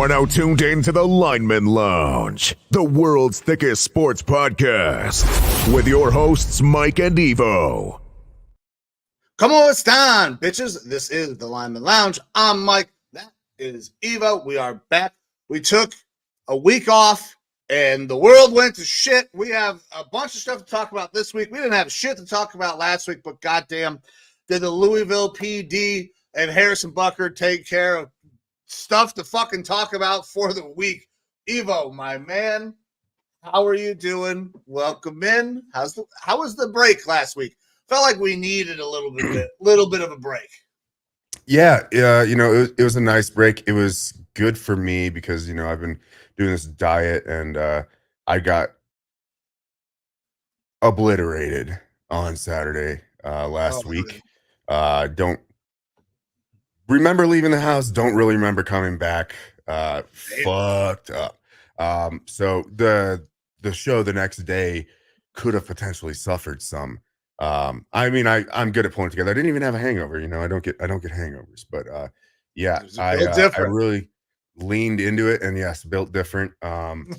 are now tuned in to the Lineman Lounge, the world's thickest sports podcast, with your hosts, Mike and Evo. Come on, it's time, bitches. This is the Lineman Lounge. I'm Mike. That is Evo. We are back. We took a week off, and the world went to shit. We have a bunch of stuff to talk about this week. We didn't have shit to talk about last week, but goddamn, did the Louisville PD and Harrison Bucker take care of stuff to fucking talk about for the week. Evo, my man, how are you doing? Welcome in. How was the break last week? Felt like we needed a little bit of a break. Yeah, it was a nice break. It was good for me because, I've been doing this diet and I got obliterated on Saturday last week. Don't remember leaving the house. Don't really remember coming back. Fucked up. So the show the next day could have potentially suffered some. I'm good at pulling together. I didn't even have a hangover. I don't get hangovers, but I really leaned into it, and yes, built different. But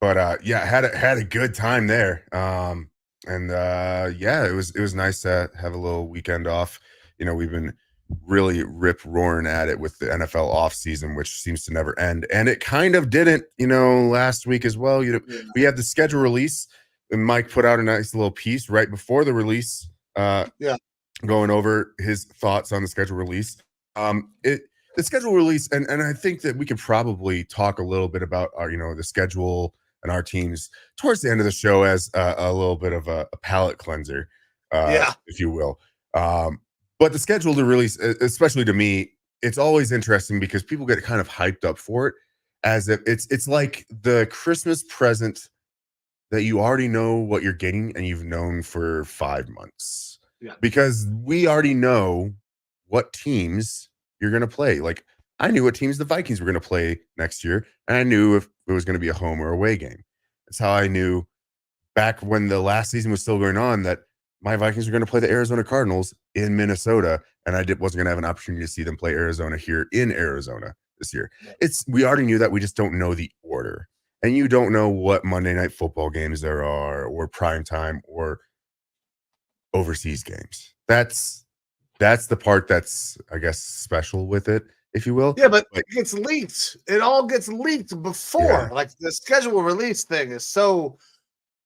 had a good time there. It was nice to have a little weekend off. We've been really rip roaring at it with the NFL off season, which seems to never end, and it kind of didn't. Last week as well. We had the schedule release. And Mike put out a nice little piece right before the release, going over his thoughts on the schedule release. The schedule release, and I think that we could probably talk a little bit about our, the schedule and our teams towards the end of the show as a little bit of a palate cleanser, if you will. But the schedule to release, especially to me, it's always interesting because people get kind of hyped up for it, as if it's like the Christmas present that you already know what you're getting and you've known for 5 months. Yeah. Because we already know what teams you're going to play. Like, I knew what teams the Vikings were going to play next year, and I knew if it was going to be a home or away game. That's how I knew back when the last season was still going on that my Vikings were going to play the Arizona Cardinals in Minnesota, and I wasn't going to have an opportunity to see them play Arizona here in Arizona this year. We already knew that. We just don't know the order. And you don't know what Monday night football games there are, or primetime, or overseas games. That's the part that's, I guess, special with it, if you will. Yeah, but it gets leaked. It all gets leaked before. Yeah. Like, the schedule release thing is so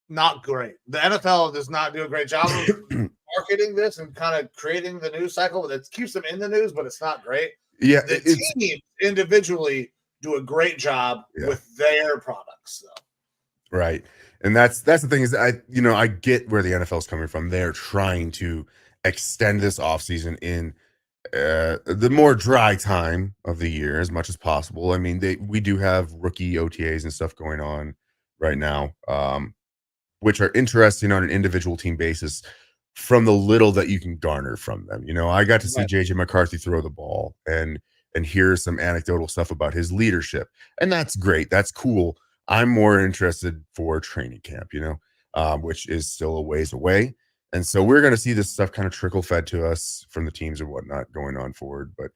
not great. The NFL does not do a great job of marketing this and kind of creating the news cycle. It keeps them in the news, but it's not great. Yeah, the team individually do a great job with their products, though. Right. And that's the thing is I get where the NFL is coming from. They're trying to extend this offseason in the more dry time of the year as much as possible. I mean, we do have rookie OTAs and stuff going on right now, which are interesting on an individual team basis from the little that you can garner from them. I got to see JJ McCarthy throw the ball and hear some anecdotal stuff about his leadership. And that's great. That's cool. I'm more interested for training camp, which is still a ways away. And so we're going to see this stuff kind of trickle fed to us from the teams and whatnot going on forward. But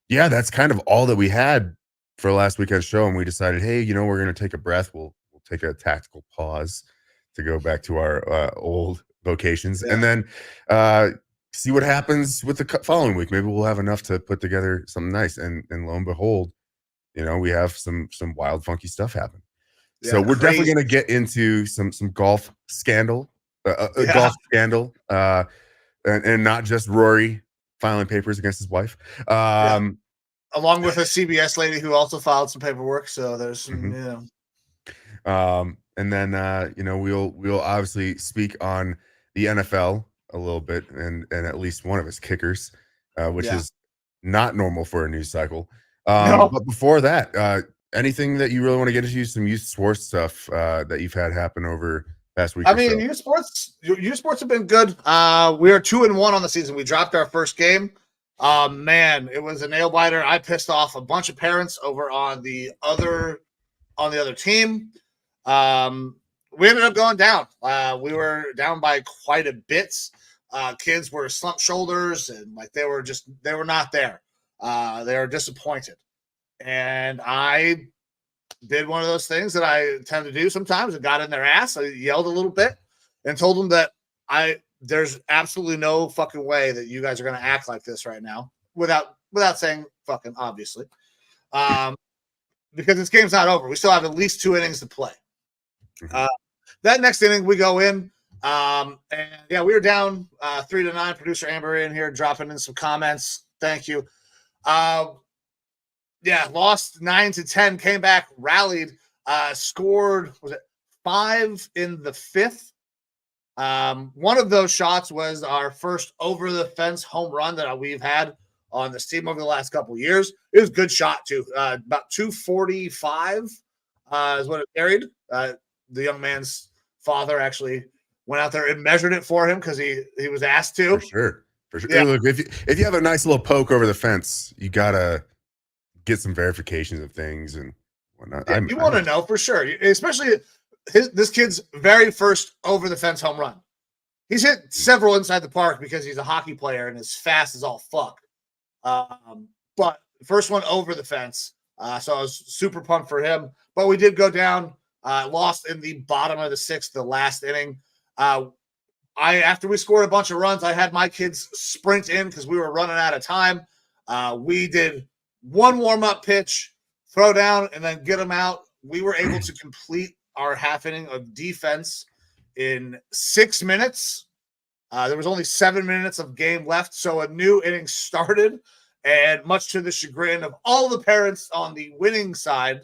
that's kind of all that we had for last weekend's show. And we decided, hey, we're going to take a breath. We'll take a tactical pause to go back to our old vocations. And then see what happens with the following week. Maybe we'll have enough to put together something nice. And lo and behold, we have some wild, funky stuff happen. So we're definitely going to get into some golf scandal, golf scandal, and not just Rory filing papers against his wife. Along with a CBS lady who also filed some paperwork. So there's some, and then we'll obviously speak on the NFL a little bit and at least one of his kickers, which is not normal for a news cycle. But before that, anything that you really want to get into, some youth sports stuff that you've had happen over past week? Youth sports have been good. We are 2-1 on the season. We dropped our first game. Man, it was a nail biter. I pissed off a bunch of parents over on the other team. We ended up going down. We were down by quite a bit. Kids were slumped shoulders and they were not there. They were disappointed. And I did one of those things that I tend to do sometimes and got in their ass. I yelled a little bit and told them that there's absolutely no fucking way that you guys are going to act like this right now without saying fucking, obviously. Because this game's not over. We still have at least 2 innings to play. That next inning, we go in. And yeah, we were down 3-9. Producer Amber in here dropping in some comments. Thank you. Yeah, lost 9-10, came back, rallied, scored, was it 5 in the 5th? One of those shots was our first over the fence home run that we've had on this team over the last couple of years. It was a good shot too. About 245 is what it carried. The young man's father actually went out there and measured it for him because he was asked to. For sure. Yeah. Look, if you have a nice little poke over the fence, you gotta get some verifications of things and whatnot. Yeah, you want to know for sure, especially this kid's very first over the fence home run. He's hit several inside the park because he's a hockey player and is fast as all fuck. But first one over the fence. So I was super pumped for him. But we did go down, lost in the bottom of the 6th, the last inning. After we scored a bunch of runs, I had my kids sprint in because we were running out of time. We did one warm-up pitch, throw down, and then get them out. We were able to complete our half inning of defense in 6 minutes. There was only 7 minutes of game left, so a new inning started. And much to the chagrin of all the parents on the winning side,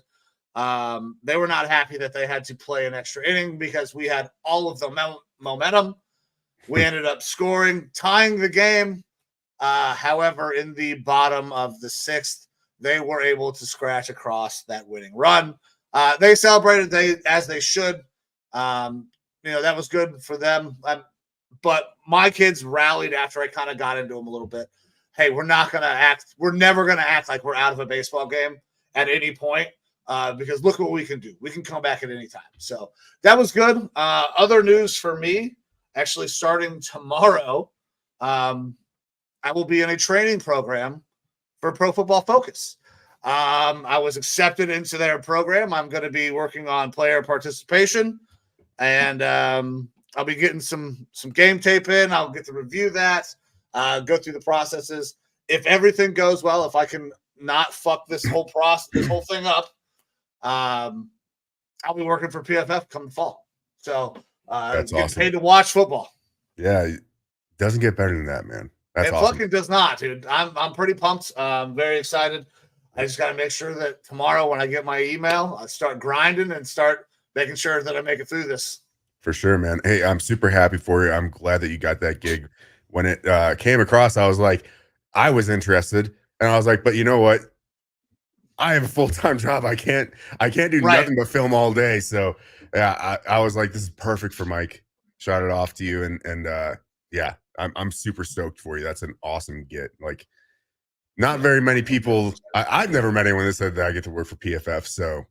they were not happy that they had to play an extra inning because we had all of the momentum. We ended up scoring, tying the game. However, in the bottom of the 6th, they were able to scratch across that winning run. They celebrated as they should. That was good for them. But my kids rallied after I kind of got into them a little bit. Hey, we're never going to act like we're out of a baseball game at any point because look what we can do. We can come back at any time. So that was good. Other news for me, actually starting tomorrow, I will be in a training program for Pro Football Focus. I was accepted into their program. I'm going to be working on player participation, and I'll be getting some game tape in. I'll get to review that, go through the processes. If everything goes well, if I can not fuck this whole thing up, I'll be working for PFF come fall. So that's get awesome. paid to watch football. Yeah, it doesn't get better than that, man. That's awesome. Fucking does not, dude. I'm pretty pumped. I'm very excited. I just got to make sure that tomorrow when I get my email, I start grinding and start making sure that I make it through this. For sure, man. Hey, I'm super happy for you. I'm glad that you got that gig. When it came across, I was like, I was interested, and I was like, but you know what? I have a full-time job. I can't do nothing but film all day. So yeah, I was like, this is perfect for Mike. Shot it off to you, and yeah, I'm super stoked for you. That's an awesome get. Like, not very many people. I've never met anyone that said that I get to work for PFF. So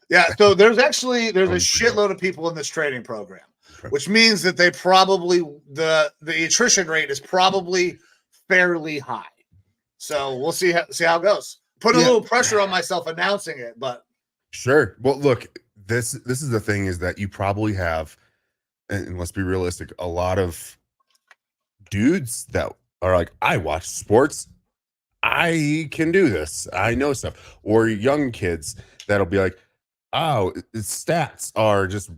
yeah, so there's a shitload of people in this training program, which means that they probably the attrition rate is probably fairly high. So we'll see how it goes. Put a little pressure on myself announcing it, but sure. Well, look, this is the thing is that you probably have, and let's be realistic, a lot of dudes that are like, I watch sports, I can do this, I know stuff, or young kids that'll be like, oh, stats are just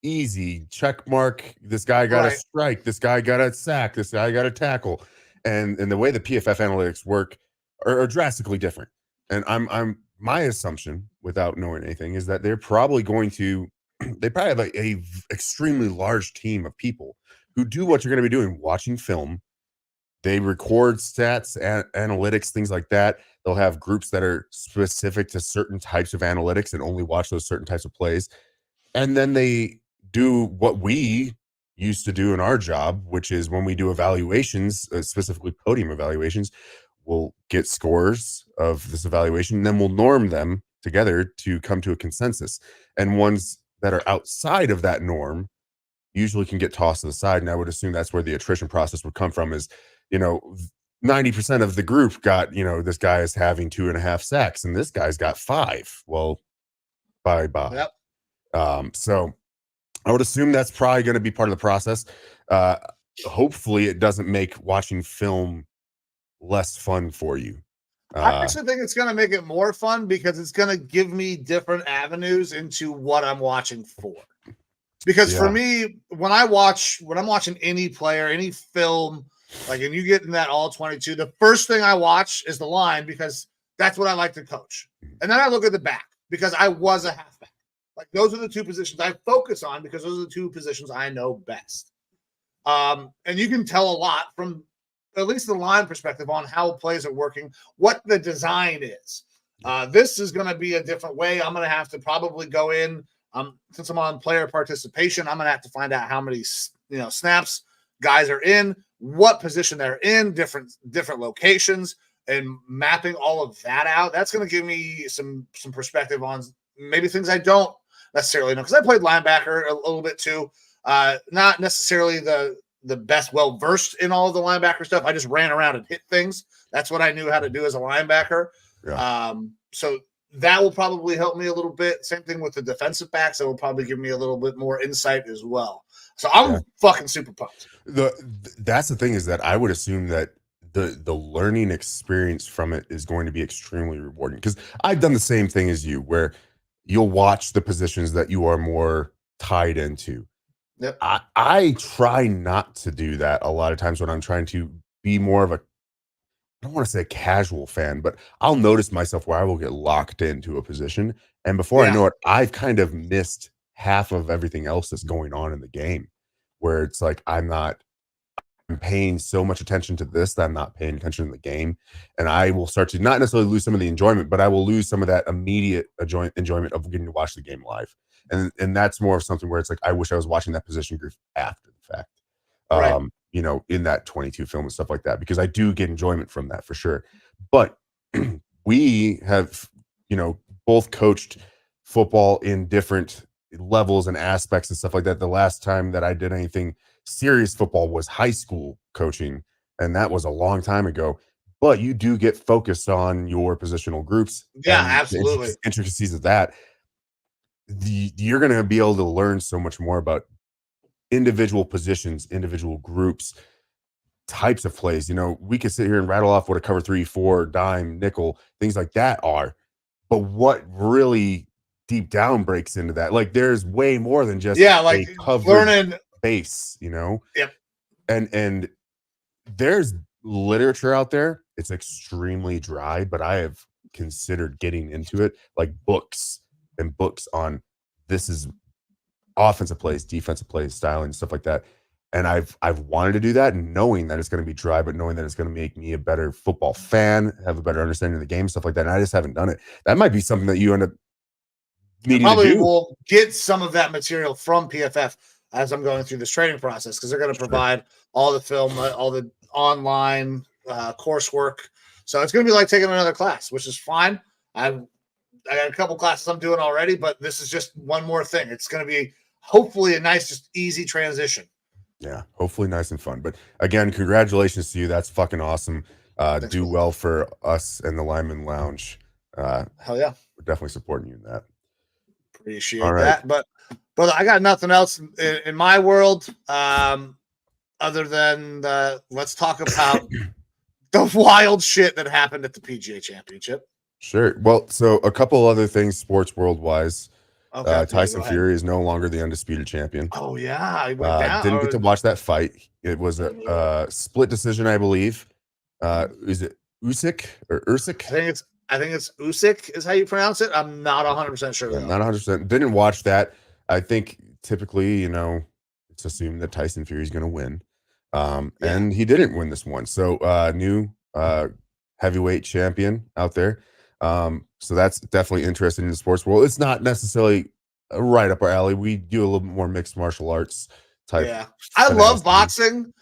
easy, check mark, this guy got a strike, this guy got a sack, this guy got a tackle, and the way the PFF analytics work are drastically different. And I'm my assumption, without knowing anything, is that they're probably going to they probably have a extremely large team of people who do what you're going to be doing, watching film. They record stats, analytics, things like that. They'll have groups that are specific to certain types of analytics and only watch those certain types of plays. And then they do what we used to do in our job, which is when we do evaluations, specifically podium evaluations, we'll get scores of this evaluation, and then we'll norm them together to come to a consensus. And ones that are outside of that norm usually can get tossed to the side. And I would assume that's where the attrition process would come from is, 90% of the group got, this guy is having 2.5 sacks and this guy's got 5. Well, bye. So I would assume that's probably going to be part of the process. Hopefully it doesn't make watching film less fun for you. I actually think it's going to make it more fun because it's going to give me different avenues into what I'm watching for. Because for me, when I'm watching any player, any film, like, and you get in that all 22, the first thing I watch is the line because that's what I like to coach. And then I look at the back because I was a halfback. Like, those are the two positions I focus on because those are the two positions I know best. And you can tell a lot from at least the line perspective on how plays are working, what the design is. This is going to be a different way. I'm going to have to probably go in. Since I'm on player participation, I'm going to have to find out how many snaps guys are in, what position they're in, different locations, and mapping all of that out. That's going to give me some perspective on maybe things I don't necessarily know, because I played linebacker a little bit too. Not necessarily the best well-versed in all of the linebacker stuff. I just ran around and hit things. That's what I knew how to do as a linebacker. Yeah. So that will probably help me a little bit. Same thing with the defensive backs. That will probably give me a little bit more insight as well. So I'm fucking super pumped. That's the thing, is that I would assume that the learning experience from it is going to be extremely rewarding, because I've done the same thing as you, where you'll watch the positions that you are more tied into. Yep. I try not to do that a lot of times when I'm trying to be more of a, I don't want to say a casual fan, but I'll notice myself where I will get locked into a position, and before I know it, I've kind of missed half of everything else that's going on in the game, where it's like I'm paying so much attention to this that I'm not paying attention to the game, and I will start to not necessarily lose some of the enjoyment, but I will lose some of that immediate enjoyment of getting to watch the game live. And that's more of something where it's like, I wish I was watching that position group after the fact, right. In that 22 film and stuff like that, because I do get enjoyment from that for sure. But we have, both coached football in different levels and aspects and stuff like that. The last time that I did anything serious football was high school coaching, and that was a long time ago. But you do get focused on your positional groups. Yeah, and absolutely. the intricacies of that. You're going to be able to learn so much more about individual positions, individual groups, types of plays. We could sit here and rattle off what a cover 3-4, dime, nickel, things like that are, but what really deep down breaks into that, like, there's way more than just like a coverage learning base, Yep. And there's literature out there. It's extremely dry, but I have considered getting into it, like books on, this is offensive plays, defensive plays, styling, stuff like that. And I've wanted to do that, and knowing that it's going to be dry, but knowing that it's going to make me a better football fan, have a better understanding of the game, stuff like that. And I just haven't done it. That might be something that you end up needing to do. Probably will get some of that material from PFF as I'm going through this training process, because they're going to provide all the film, all the online coursework. So it's going to be like taking another class, which is fine. I got a couple classes I'm doing already, but this is just one more thing. It's going to be hopefully a nice, just easy transition. Yeah, hopefully nice and fun. But again, congratulations to you. That's fucking awesome. Do well for us and the Lineman Lounge. Hell yeah. We're definitely supporting you in that. Appreciate that. But brother, I got nothing else in my world other than let's talk about the wild shit that happened at the PGA Championship. Sure. Well, so a couple other things sports world-wise. Okay, Tyson Fury is no longer the undisputed champion. Oh, yeah. He went down. Didn't get to watch that fight. It was a split decision, I believe. Is it Usyk or Usyk? I think it's Usyk is how you pronounce it. I'm not 100% sure. Yeah, not 100%. Didn't watch that. I think typically, it's assumed that Tyson Fury is going to win. And he didn't win this one. So new heavyweight champion out there. So that's definitely interesting in the sports world. It's not necessarily right up our alley. We do a little bit more mixed martial arts type. Yeah, I love boxing,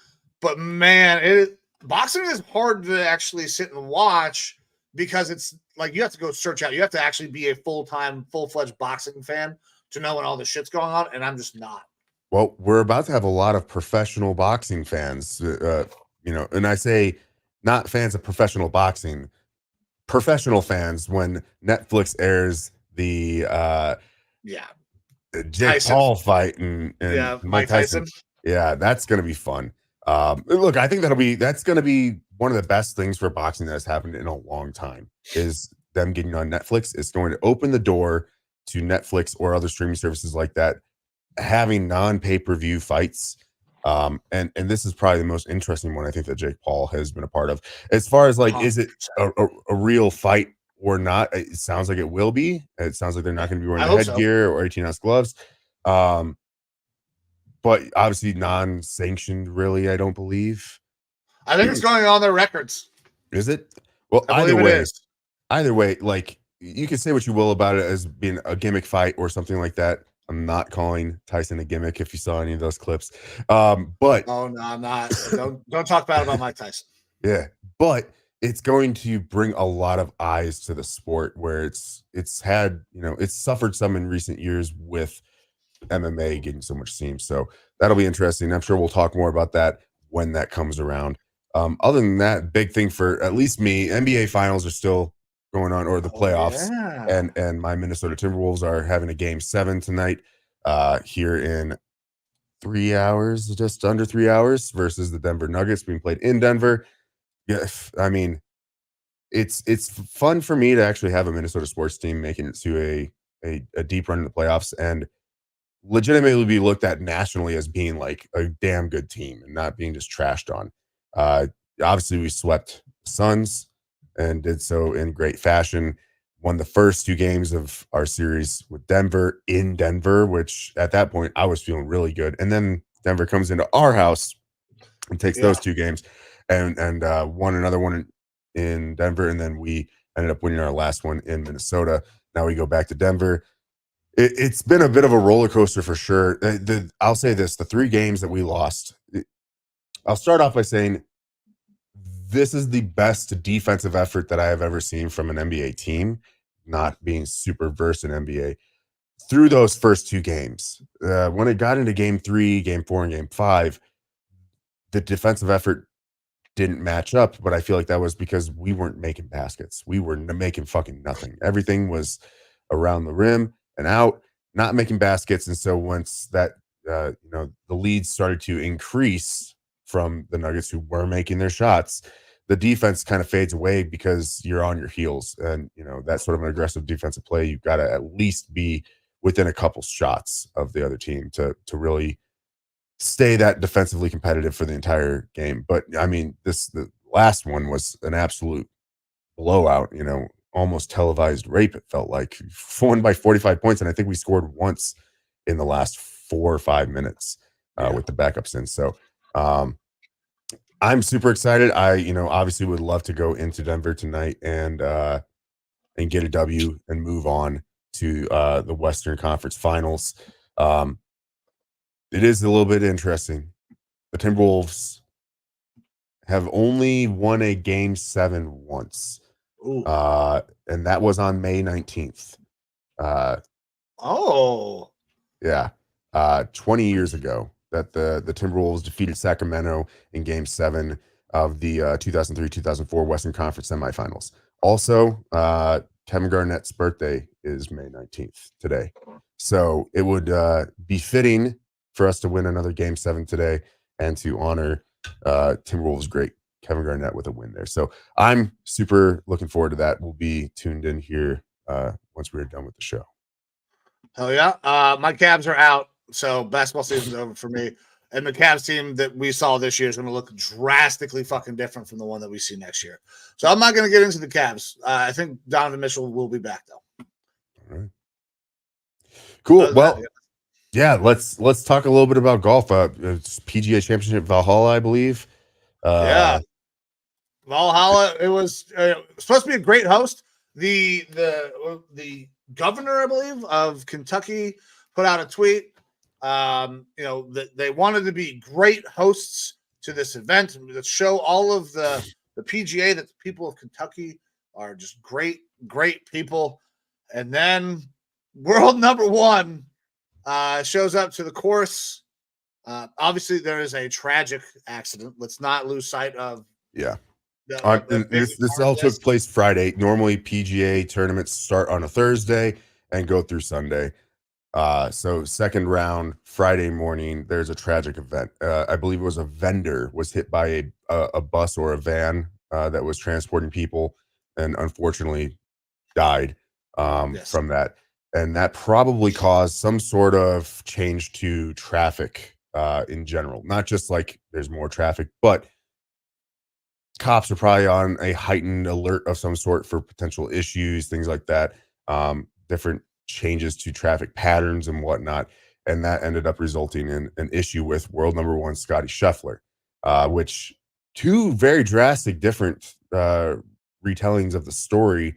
but man, boxing is hard to actually sit and watch, because it's like you have to go search out. You have to actually be a full-fledged boxing fan to know when all this shit's going on, and I'm just not. Well, we're about to have a lot of professional boxing fans, and I say not fans of professional boxing, professional fans, when Netflix airs the Yeah. Jake Tyson. Paul fight and Yeah. Mike Mike Tyson. Tyson. Yeah, that's going to be fun. Look, I think that's going to be one of the best things for boxing that has happened in a long time is them getting on Netflix. It's going to open the door to Netflix or other streaming services like that having non-pay-per-view fights. And this is probably the most interesting one I think that Jake Paul has been a part of. As far as like, is it a real fight or not? It sounds like it will be. It sounds like they're not going to be wearing I the hope so. headgear or 18-ounce gloves. But obviously non-sanctioned, really, I don't believe. I think it's going on their records. Is it? Well, I believe it is. either way, like you can say what you will about it as being a gimmick fight or something like that. I'm not calling Tyson a gimmick if you saw any of those clips. But Oh no, I'm not. Don't talk bad about Mike Tyson. yeah, but it's going to bring a lot of eyes to the sport where it's had, it's suffered some in recent years with MMA getting so much steam. So that'll be interesting. I'm sure we'll talk more about that when that comes around. Other than that, big thing for at least me, NBA finals are still going on, or the playoffs. Yeah. And my Minnesota Timberwolves are having a game 7 tonight, here in 3 hours, just under 3 hours, versus the Denver Nuggets being played in Denver. Yeah, I mean, it's fun for me to actually have a Minnesota sports team making it to a deep run in the playoffs and legitimately be looked at nationally as being like a damn good team and not being just trashed on. Obviously, we swept the Suns and did so in great fashion. Won the first 2 games of our series with Denver in Denver, which at that point I was feeling really good. And then Denver comes into our house and takes those 2 games and won another one in Denver. And then we ended up winning our last one in Minnesota. Now we go back to Denver. It's been a bit of a roller coaster for sure. I'll say this: the 3 games that we lost. I'll start off by saying this is the best defensive effort that I have ever seen from an NBA team. Not being super versed in NBA through those first 2 games, when it got into Game 3, Game 4, and Game 5, the defensive effort didn't match up. But I feel like that was because we weren't making baskets. We were making fucking nothing. Everything was around the rim and out, not making baskets. And so once that, the leads started to increase from the Nuggets who were making their shots, the defense kind of fades away because you're on your heels. And, that sort of an aggressive defensive play, you've got to at least be within a couple shots of the other team to really stay that defensively competitive for the entire game. But I mean, the last one was an absolute blowout, almost televised rape. It felt like won by 45 points. And I think we scored once in the last 4 or 5 minutes with the backups in. So I'm super excited. I, obviously would love to go into Denver tonight and get a W and move on to the Western Conference Finals. It is a little bit interesting. The Timberwolves have only won a Game 7 once. And that was on May 19th. Yeah. 20 years ago that the Timberwolves defeated Sacramento in Game 7 of the 2003-2004 Western Conference semifinals. Also, Kevin Garnett's birthday is May 19th today. So it would be fitting for us to win another Game 7 today and to honor Timberwolves great Kevin Garnett with a win there. So I'm super looking forward to that. We'll be tuned in here once we're done with the show. Hell yeah. My Cavs are out, so basketball season's over for me. And the Cavs team that we saw this year is going to look drastically fucking different from the one that we see next year. So I'm not going to get into the Cavs. I think Donovan Mitchell will be back, though. All right. Cool. Well, yeah, let's talk a little bit about golf. It's PGA Championship Valhalla, I believe. Yeah. Valhalla, it was supposed to be a great host. The governor, I believe, of Kentucky put out a tweet. That they wanted to be great hosts to this event and to show all of the PGA that the people of Kentucky are just great people. And then world number 1 shows up to the course. Obviously, there is a tragic accident. Let's not lose sight of This all took place Friday. Normally, PGA tournaments start on a Thursday and go through Sunday. So second round Friday morning, there's a tragic event. I believe it was a vendor was hit by a bus or a van that was transporting people, and unfortunately died from that. And that probably caused some sort of change to traffic in general. Not just like there's more traffic, but cops are probably on a heightened alert of some sort for potential issues, things like that. Different changes to traffic patterns and whatnot. And that ended up resulting in an issue with world number one Scotty Scheffler, which two very drastic different retellings of the story,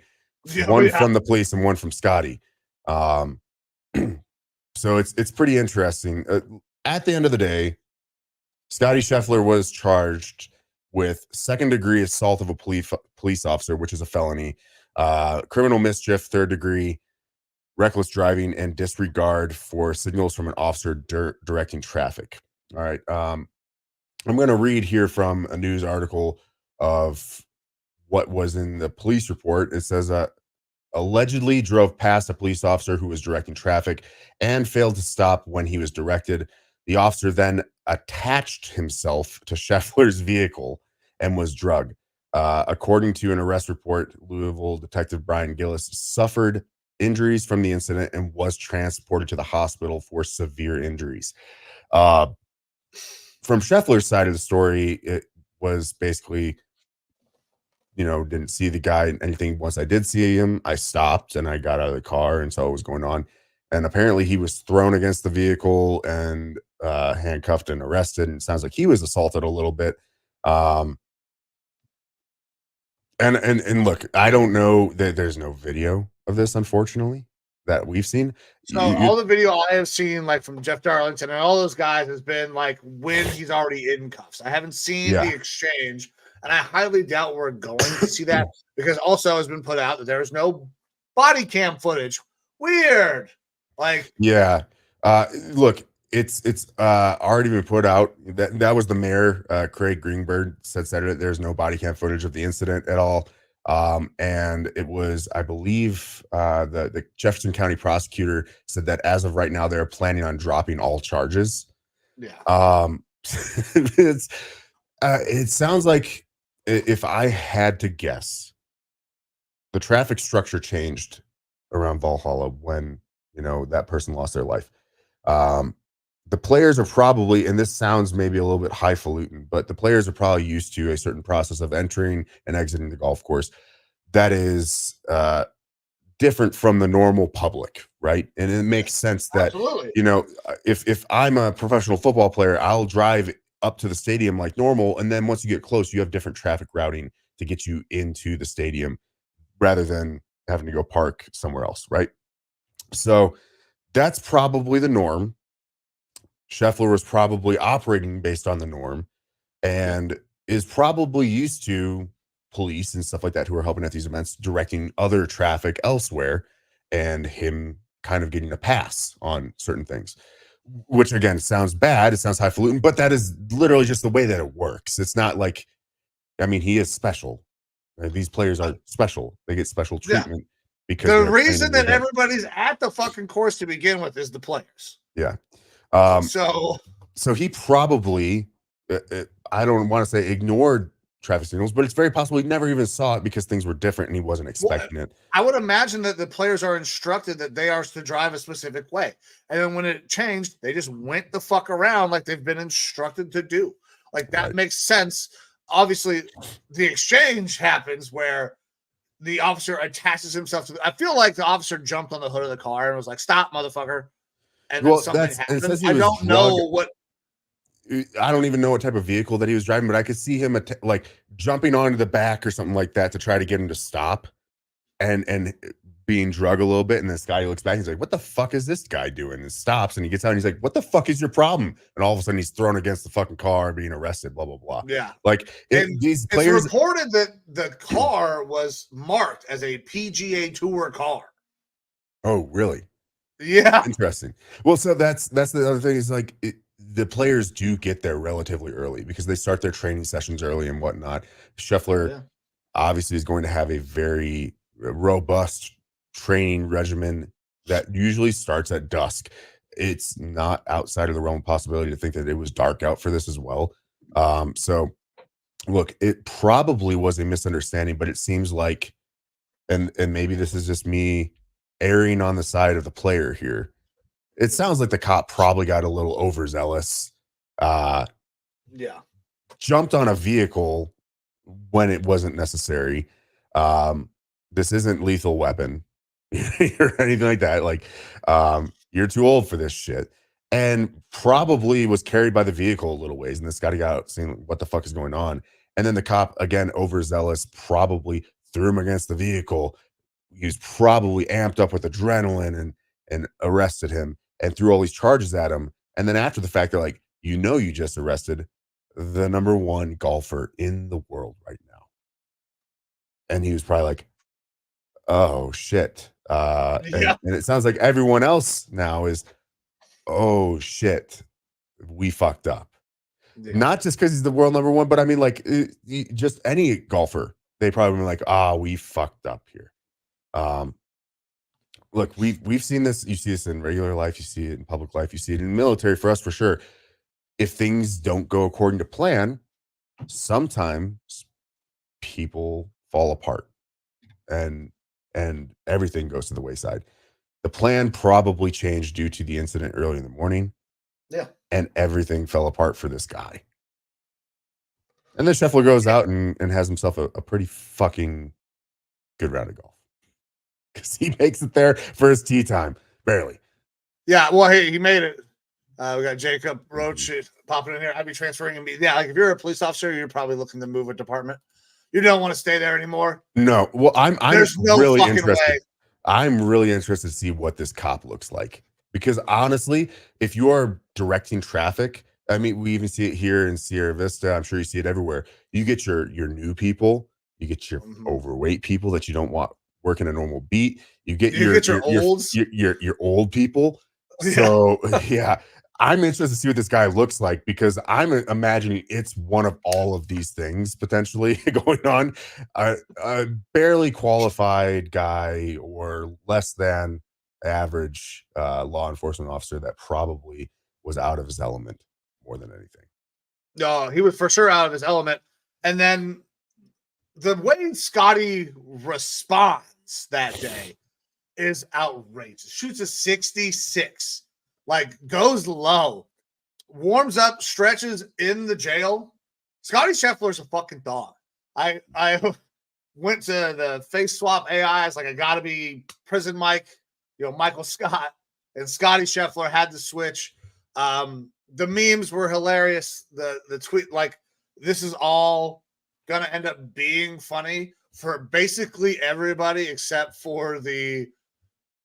one from the police and one from Scotty. So it's pretty interesting. At the end of the day, Scotty Scheffler was charged with second degree assault of a police officer, which is a felony, criminal mischief, third degree, reckless driving, and disregard for signals from an officer directing traffic. All right. I'm going to read here from a news article of what was in the police report. It says, allegedly drove past a police officer who was directing traffic and failed to stop when he was directed. The officer then attached himself to Scheffler's vehicle and was drugged. According to an arrest report, Louisville detective Brian Gillis suffered injuries from the incident and was transported to the hospital for severe injuries. From Scheffler's side of the story, it was basically, didn't see the guy anything. Once I did see him, I stopped and I got out of the car and saw what was going on. And apparently he was thrown against the vehicle and handcuffed and arrested. And it sounds like he was assaulted a little bit. And look, I don't know that there's no video of this, unfortunately, that we've seen. So all the video I have seen, like from Jeff Darlington and all those guys, has been like when he's already in cuffs. I haven't seen the exchange, and I highly doubt we're going to see that because also has been put out that there is no body cam footage. Weird. Like, yeah. Look, it's already been put out. That was the mayor, Craig Greenberg, said Saturday there's no body cam footage of the incident at all. And it was, I believe, the Jefferson County prosecutor said that as of right now, they're planning on dropping all charges. Yeah. It sounds like, if I had to guess, the traffic structure changed around Valhalla when, that person lost their life. The players are probably, and this sounds maybe a little bit highfalutin, but the players are probably used to a certain process of entering and exiting the golf course that is different from the normal public, right? And it makes sense that, absolutely, if I'm a professional football player, I'll drive up to the stadium like normal, and then once you get close, you have different traffic routing to get you into the stadium rather than having to go park somewhere else, right? So that's probably the norm. Scheffler was probably operating based on the norm and is probably used to police and stuff like that who are helping at these events, directing other traffic elsewhere, and him kind of getting a pass on certain things, which again sounds bad. It sounds highfalutin, but that is literally just the way that it works. It's not like, he is special. These players are special. They get special treatment because the reason that everybody's at the fucking course to begin with is the players. Yeah. So he probably, I don't want to say ignored traffic signals, but it's very possible he never even saw it because things were different and he wasn't expecting it. I would imagine that the players are instructed that they are to drive a specific way. And then when it changed, they just went the fuck around like they've been instructed to do. Like that makes sense. Obviously, the exchange happens where the officer attaches himself to I feel like the officer jumped on the hood of the car and was like, "Stop, motherfucker." And then something happened. I don't know what. I don't even know what type of vehicle that he was driving, but I could see him like jumping onto the back or something like that to try to get him to stop, and being drugged a little bit. And this guy looks back, and he's like, "What the fuck is this guy doing?" And stops, and he gets out, and he's like, "What the fuck is your problem?" And all of a sudden, he's thrown against the fucking car, being arrested. Blah blah blah. Yeah, like these players. It's reported that the car was marked as a PGA Tour car. Oh, really? Yeah, interesting. Well, so that's the other thing is like the players do get there relatively early because they start their training sessions early and whatnot. Scheffler obviously is going to have a very robust training regimen that usually starts at dusk. It's not outside of the realm of possibility to think that it was dark out for this as well. So look, it probably was a misunderstanding, but it seems like, and maybe this is just me erring on the side of the player here. It sounds like the cop probably got a little overzealous. Jumped on a vehicle when it wasn't necessary. This isn't Lethal Weapon or anything like that. Like, you're too old for this shit. And probably was carried by the vehicle a little ways. And this guy got out saying, what the fuck is going on? And then the cop, again, overzealous, probably threw him against the vehicle. He was probably amped up with adrenaline and arrested him and threw all these charges at him. And then after the fact, they're like, you just arrested the #1 golfer in the world right now. And he was probably like, oh, shit. And it sounds like everyone else now is, oh, shit, we fucked up. Yeah. Not just because he's the world #1, but I mean, like, just any golfer, they probably been like, we fucked up here. Look, we've seen this. You see this in regular life. You see it in public life. You see it in military for us for sure. If things don't go according to plan, sometimes people fall apart and everything goes to the wayside. The plan probably changed due to the incident early in the morning. Yeah. And everything fell apart for this guy. And then Scheffler goes out and has himself a pretty fucking good round of golf. Because he makes it there for his tee time. Barely. Yeah, well, he made it. We got Jacob Roach popping in here. I'd be transferring him. Yeah, like if you're a police officer, you're probably looking to move a department. You don't want to stay there anymore. No. Well, I'm There's no really fucking interested. way. I'm really interested to see what this cop looks like. Because honestly, if you are directing traffic, I mean, we even see it here in Sierra Vista. I'm sure you see it everywhere. You get your new people. You get your overweight people that you don't want working a normal beat. You get your olds. Your old people. So yeah, I'm interested to see what this guy looks like because I'm imagining it's one of all of these things potentially going on. A barely qualified guy or less than average law enforcement officer that probably was out of his element more than anything. No, he was for sure out of his element. And then the way Scotty responds that day is outrageous. Shoots a 66, like goes low, warms up, stretches in the jail. Scotty Scheffler's a fucking dog. I went to the face swap AI. It's like, I gotta be prison Mike, Michael Scott, and Scotty Scheffler had to switch. The memes were hilarious. The tweet, like, this is all gonna end up being funny for basically everybody except for the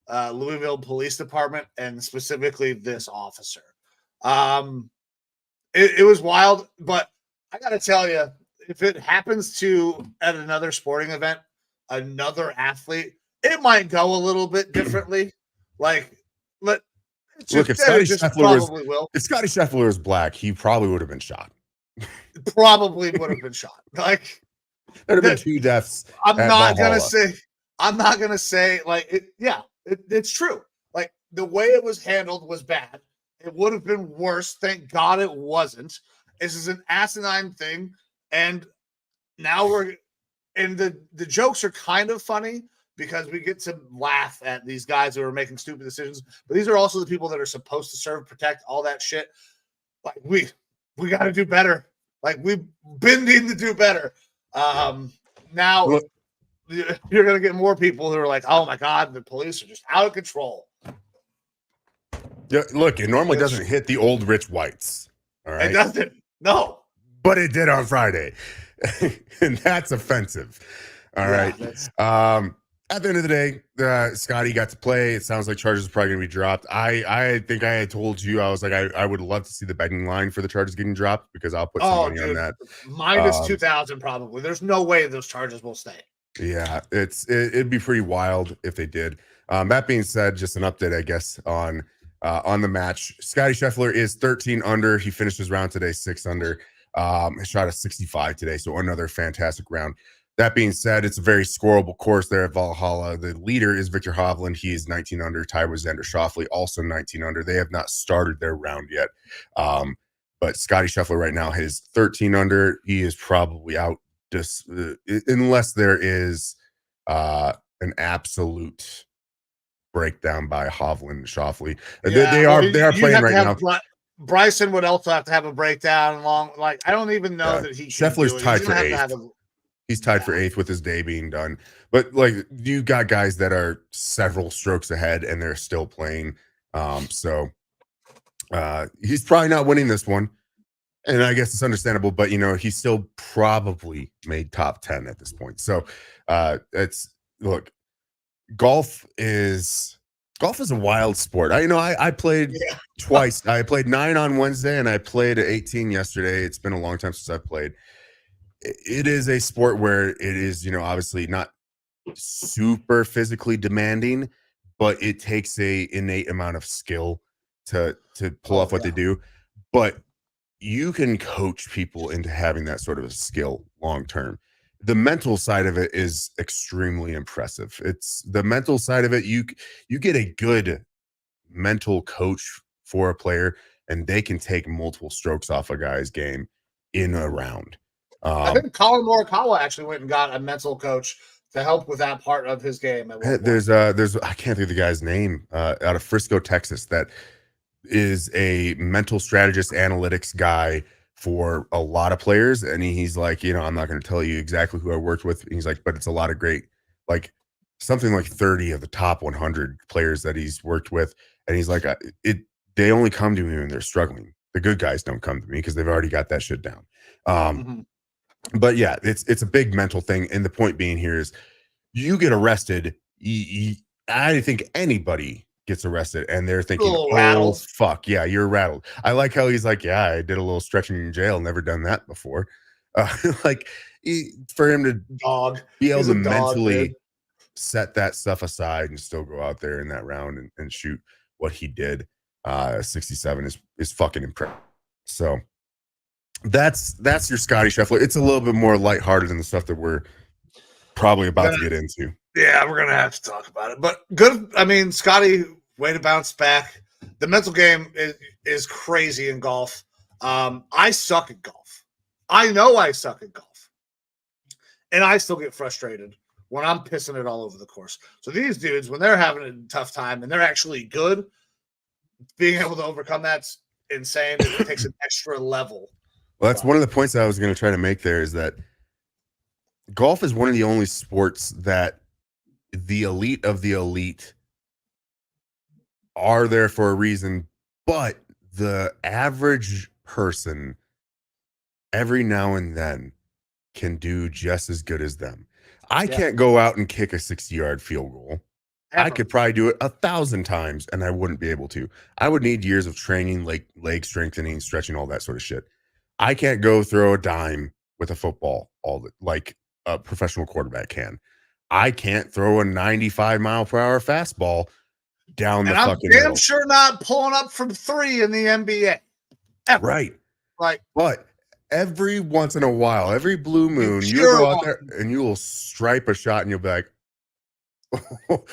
Louisville Police Department and specifically this officer. It was wild, but I gotta tell you, if it happens to at another sporting event, another athlete, it might go a little bit differently. Like, look, if Scotty Scheffler was black, he probably would have been shot. Probably would have been shot. Like, there'd have been 2 deaths. I'm not gonna say like it. Yeah, it's true. Like, the way it was handled was bad. It would have been worse. Thank God it wasn't. This is an asinine thing, and now the jokes are kind of funny because we get to laugh at these guys who are making stupid decisions. But these are also the people that are supposed to serve, protect, all that shit. Like, we got to do better. Like, we've been needing to do better. Now you're going to get more people who are like, oh my God, the police are just out of control. Yeah, look, it normally doesn't hit the old rich whites. All right. It doesn't. No. But it did on Friday. And that's offensive. All right. At the end of the day, Scotty got to play. It sounds like charges are probably going to be dropped. I think I had told you, I was like, I would love to see the betting line for the charges getting dropped because I'll put some money on that. Minus 2,000 probably. There's no way those charges will stay. Yeah, it'd be pretty wild if they did. That being said, just an update, I guess, on on the match. Scotty Scheffler is 13 under. He finished his round today 6 under. He shot a 65 today, so another fantastic round. That being said, it's a very scoreable course there at Valhalla. The leader is Victor Hovland. He is 19 under. Tied with Xander Schauffele, also 19 under. They have not started their round yet. But Scotty Scheffler right now is 13 under. He is probably out just unless there is an absolute breakdown by Hovland and Schauffele. Yeah, they are playing right now. Bryson would also have to have a breakdown along. Like, I don't even know that he. Scheffler's tied for 8th. He's tied for 8th with his day being done. But like, you got guys that are several strokes ahead and they're still playing. So he's probably not winning this one. And I guess it's understandable, but he's still probably made top 10 at this point. So golf is a wild sport. I played twice. I played 9 on Wednesday and I played 18 yesterday. It's been a long time since I've played. It is a sport where it is, obviously not super physically demanding, but it takes a innate amount of skill to pull off what they do. But you can coach people into having that sort of a skill long term. The mental side of it is extremely impressive. It's the mental side of it. You get a good mental coach for a player, and they can take multiple strokes off a guy's game in a round. I think Colin Morikawa actually went and got a mental coach to help with that part of his game. There's I can't think of the guy's name out of Frisco, Texas, that is a mental strategist, analytics guy for a lot of players. And he's like, I'm not going to tell you exactly who I worked with. He's like, but it's a lot of great, like something like 30 of the top 100 players that he's worked with. And he's like, they only come to me when they're struggling. The good guys don't come to me because they've already got that shit down. But yeah, it's a big mental thing. And the point being here is you get arrested. I think anybody gets arrested and they're thinking, oh, fuck, yeah, you're rattled. I like how he's like, yeah, I did a little stretching in jail. Never done that before. For him to be able to mentally set that stuff aside and still go out there in that round and shoot what he did, 67 is fucking impressive. So that's your Scotty Scheffler. It's a little bit more lighthearted than the stuff that we're probably about to get into. Yeah, we're gonna have to talk about it. But good. I mean, Scotty, way to bounce back. The mental game is crazy in golf. I suck at golf. I know I suck at golf, and I still get frustrated when I'm pissing it all over the course. So these dudes, when they're having a tough time and they're actually good, being able to overcome that's insane. It takes an extra level. Well, that's one of the points I was going to try to make there is that golf is one of the only sports that the elite of the elite are there for a reason, but the average person every now and then can do just as good as them. I can't go out and kick a 60-yard field goal. I could probably do it 1,000 times and I wouldn't be able to. I would need years of training, like leg strengthening, stretching, all that sort of shit. I can't go throw a dime with a football like a professional quarterback can. I can't throw a 95-mile-per-hour fastball down the fucking middle. I'm sure not pulling up from 3 in the NBA. Ever. Right. Like, but every once in a while, every blue moon, you'll go out there and you will stripe a shot and you'll be like, oh,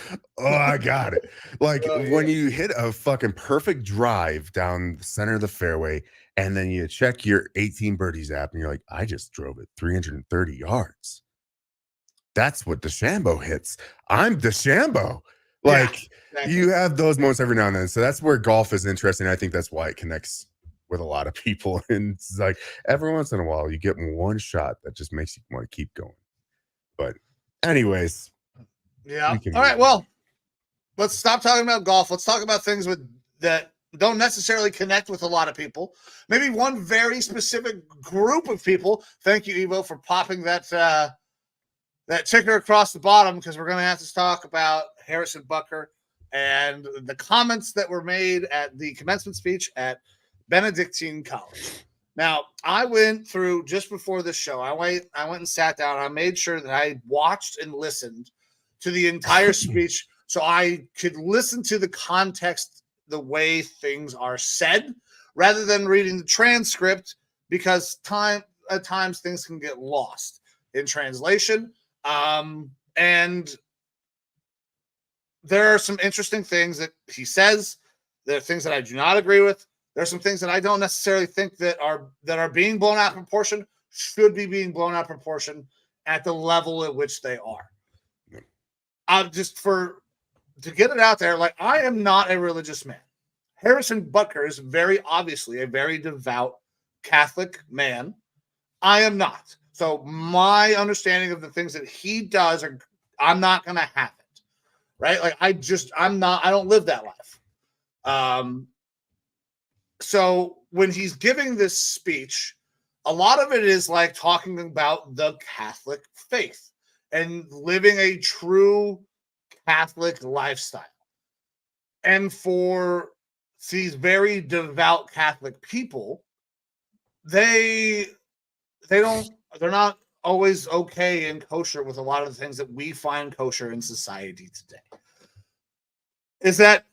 I got it. Like when you hit a fucking perfect drive down the center of the fairway and then you check your 18 birdies app and you're like, I just drove it 330 yards. That's what DeChambeau hits. I'm DeChambeau. Like you have those moments every now and then. So that's where golf is interesting. I think that's why it connects with a lot of people. And it's like every once in a while you get one shot that just makes you want to keep going. But anyways. Yeah. All right. Well, let's stop talking about golf. Let's talk about things that don't necessarily connect with a lot of people. Maybe one very specific group of people. Thank you, Evo, for popping that ticker across the bottom, because we're going to have to talk about Harrison Butker and the comments that were made at the commencement speech at Benedictine College. Now, I went through just before this show. I went and sat down. I made sure that I watched and listened to the entire speech so I could listen to the context the way things are said rather than reading the transcript, because at times things can get lost in translation. And there are some interesting things that he says. There are things that I do not agree with. There are some things that I don't necessarily think that are being blown out of proportion, should be being blown out of proportion at the level at which they are. To get it out there, like, I am not a religious man. Harrison Butker is very obviously a very devout Catholic man. I am not. So my understanding of the things that he does I'm not going to have it. Right? Like, I don't live that life. So when he's giving this speech, a lot of it is like talking about the Catholic faith and living a true Catholic lifestyle. And for these very devout Catholic people, they're not always okay and kosher with a lot of the things that we find kosher in society today. Is that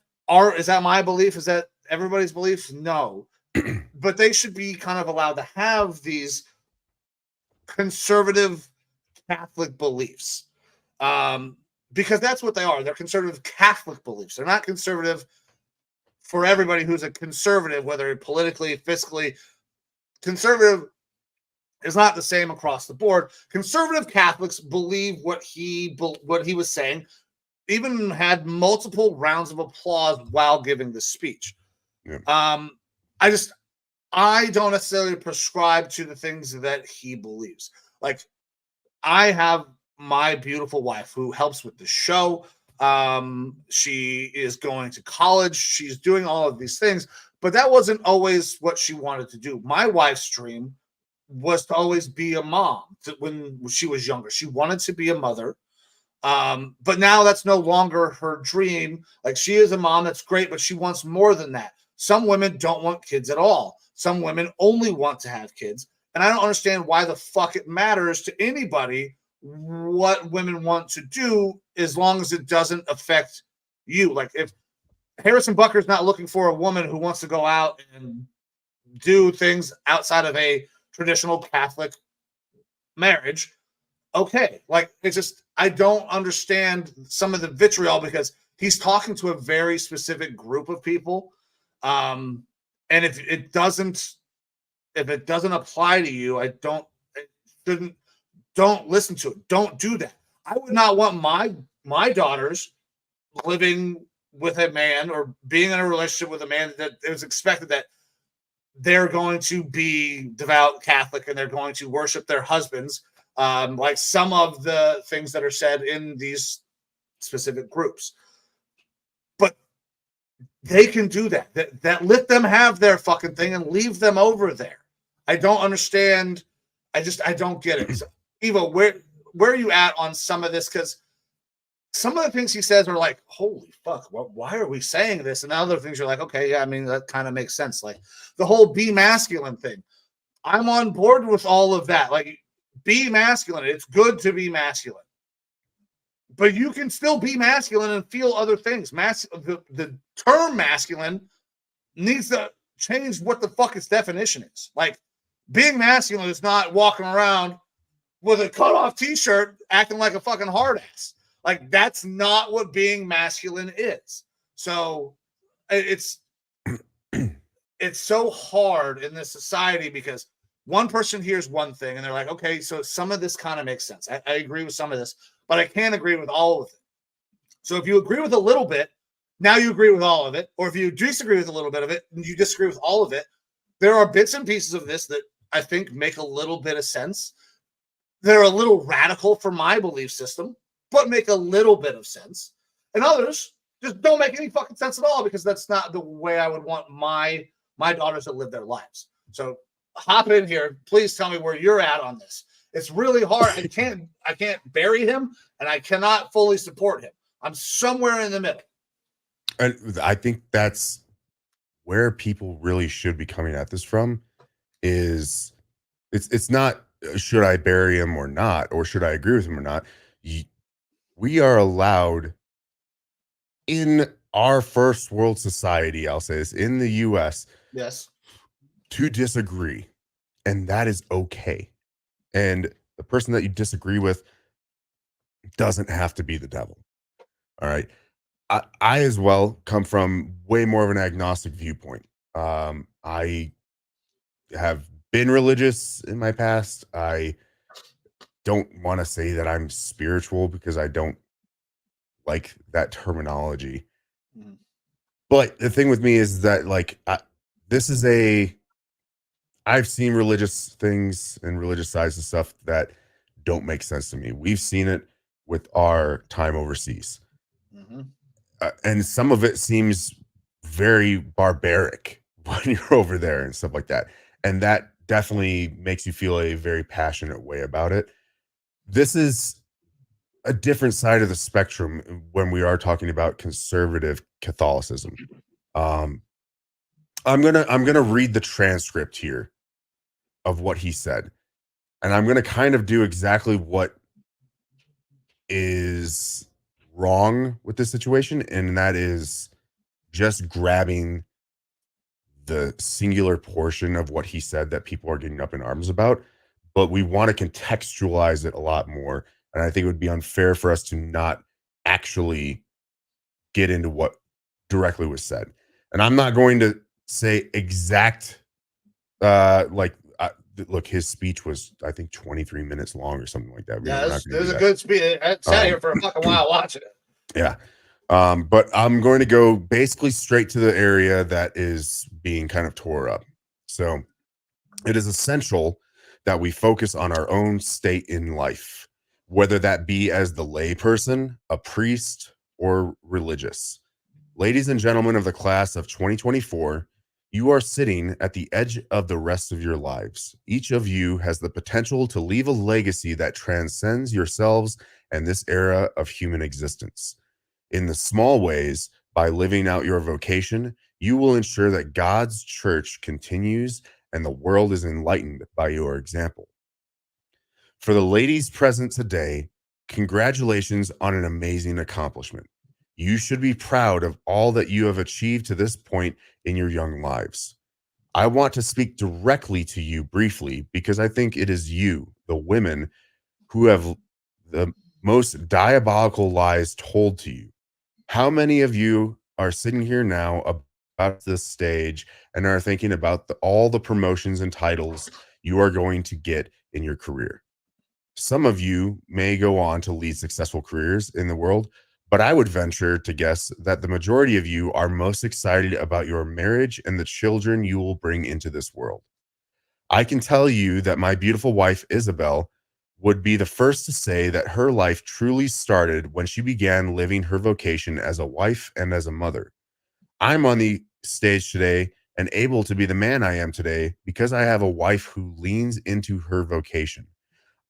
my belief? Is that everybody's beliefs? No. But they should be kind of allowed to have these conservative Catholic beliefs. Because that's what they are. They're conservative Catholic beliefs. They're not conservative for everybody who's a conservative, whether politically, fiscally. Conservative is not the same across the board. Conservative Catholics believe what he was saying, even had multiple rounds of applause while giving the speech. Yeah. I don't necessarily prescribe to the things that he believes. Like, I have my beautiful wife who helps with the show. She is going to college. She's doing all of these things, but that wasn't always what she wanted to do. My wife's dream was to always be a mom. When she was younger, she wanted to be a mother. But now that's no longer her dream. Like, she is a mom, that's great, but she wants more than that. Some women don't want kids at all. Some women only want to have kids. And I don't understand why the fuck it matters to anybody what women want to do, as long as it doesn't affect you. Like, if Harrison Butker is not looking for a woman who wants to go out and do things outside of a traditional Catholic marriage, okay. Like, it's just, I don't understand some of the vitriol, because he's talking to a very specific group of people. And if it doesn't apply to you, don't listen to it. Don't do that. I would not want my daughters living with a man or being in a relationship with a man that it was expected that they're going to be devout Catholic and they're going to worship their husbands, like some of the things that are said in these specific groups. But they can do that. That let them have their fucking thing and leave them over there. I don't understand. I don't get it. So, Evo, where are you at on some of this? Because some of the things he says are like, holy fuck, why are we saying this? And other things you're like, okay, yeah, I mean, that kind of makes sense. Like, the whole be masculine thing. I'm on board with all of that. Like, be masculine. It's good to be masculine. But you can still be masculine and feel other things. The term masculine needs to change what the fuck its definition is. Like, being masculine is not walking around with a cut-off t-shirt acting like a fucking hard ass. Like, that's not what being masculine is. So it's so hard in this society, because one person hears one thing and they're like, okay, so some of this kind of makes sense. I agree with some of this, but I can't agree with all of it. So if you agree with a little bit, now you agree with all of it. Or if you disagree with a little bit of it and you disagree with all of it, there are bits and pieces of this that I think make a little bit of sense. They're a little radical for my belief system, but make a little bit of sense. And others just don't make any fucking sense at all, because that's not the way I would want my daughters to live their lives. So hop in here. Please tell me where you're at on this. It's really hard. I can't bury him, and I cannot fully support him. I'm somewhere in the middle. And I think that's where people really should be coming at this from. Is it's not should I bury him or not, or should I agree with him or not. We are allowed in our first world society, I'll say this, in the US, Yes. to disagree, and that is okay. And the person that you disagree with doesn't have to be the devil. All right. I as well come from way more of an agnostic viewpoint. I have been religious in my past. I don't want to say that I'm spiritual because I don't like that terminology. Mhm. But the thing with me is that, like, this is a, I've seen religious things and religious sides and stuff that don't make sense to me. We've seen it with our time overseas. Mhm. And some of it seems very barbaric when you're over there and stuff like that. And that definitely makes you feel a very passionate way about it. This is a different side of the spectrum when we are talking about conservative Catholicism. Um, I'm gonna read the transcript here of what he said, and I'm gonna kind of do exactly what is wrong with this situation, and that is just grabbing the singular portion of what he said that people are getting up in arms about, but we want to contextualize it a lot more. And I think it would be unfair for us to not actually get into what directly was said. And I'm not going to say exact, like, look, his speech was, I think, 23 minutes long or something like that. Yeah, We're not going to there's do a that. good speed. I sat here Um, for a fucking while watching it. yeah. But I'm going to go basically straight to the area that is being kind of tore up. So it is essential that we focus on our own state in life, whether that be as the layperson, a priest, or religious. Ladies and gentlemen of the class of 2024, you are sitting at the edge of the rest of your lives. Each of you has the potential to leave a legacy that transcends yourselves and this era of human existence. In the small ways, by living out your vocation, you will ensure that God's church continues and the world is enlightened by your example. For the ladies present today, congratulations on an amazing accomplishment. You should be proud of all that you have achieved to this point in your young lives. I want to speak directly to you briefly because I think it is you, the women, who have the most diabolical lies told to you. How many of you are sitting here now about this stage and are thinking about all the promotions and titles you are going to get in your career? Some of you may go on to lead successful careers in the world, but I would venture to guess that the majority of you are most excited about your marriage and the children you will bring into this world. I can tell you that my beautiful wife, Isabel, would be the first to say that her life truly started when she began living her vocation as a wife and as a mother. I'm on the stage today and able to be the man I am today because I have a wife who leans into her vocation.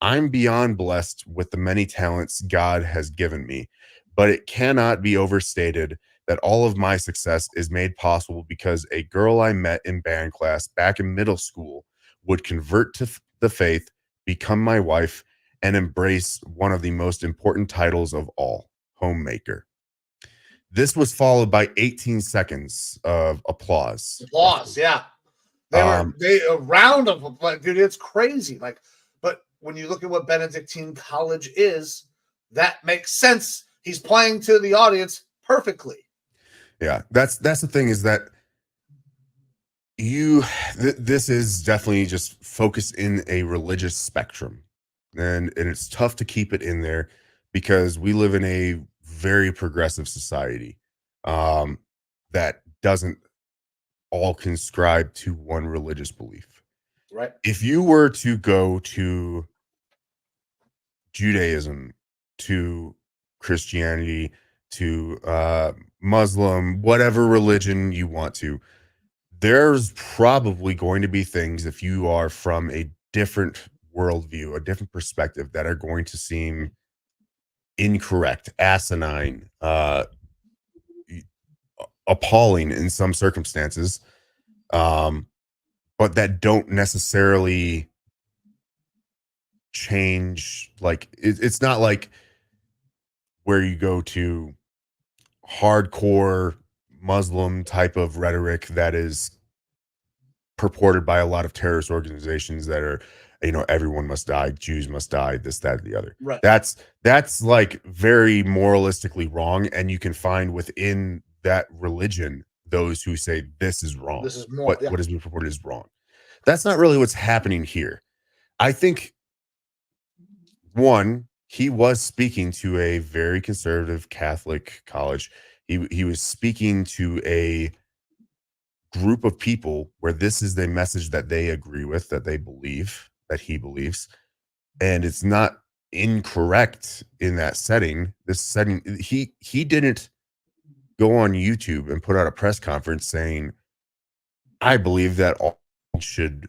I'm beyond blessed with the many talents God has given me, but it cannot be overstated that all of my success is made possible because a girl I met in band class back in middle school would convert to the faith, become my wife, and embrace one of the most important titles of all, homemaker. This was followed by 18 seconds of applause. Applause, yeah. Um, They a round of applause, dude. It's crazy. Like, but when you look at what Benedictine College is, that makes sense. He's playing to the audience perfectly. yeah, that's the thing is that this is definitely just focused in a religious spectrum, and it's tough to keep it in there because we live in a very progressive society um that doesn't all conscribe to one religious belief. Right. If you were to go to Judaism, to Christianity, to Muslim, whatever religion you want to, there's probably going to be things, if you are from a different worldview, a different perspective, that are going to seem incorrect, asinine, appalling in some circumstances, um, but that don't necessarily change. Like it's not like where you go to hardcore Muslim type of rhetoric that is purported by a lot of terrorist organizations that are, everyone must die, Jews must die, this, that, the other. Right. That's like very moralistically wrong, and you can find within that religion those who say this is wrong. This is more. What has been purported is wrong. That's not really what's happening here. I think, one, he was speaking to a very conservative Catholic college. He was speaking to a group of people where this is the message that they agree with, that they believe, that he believes, and it's not incorrect in that setting. This setting, he didn't go on YouTube and put out a press conference saying, I believe that all should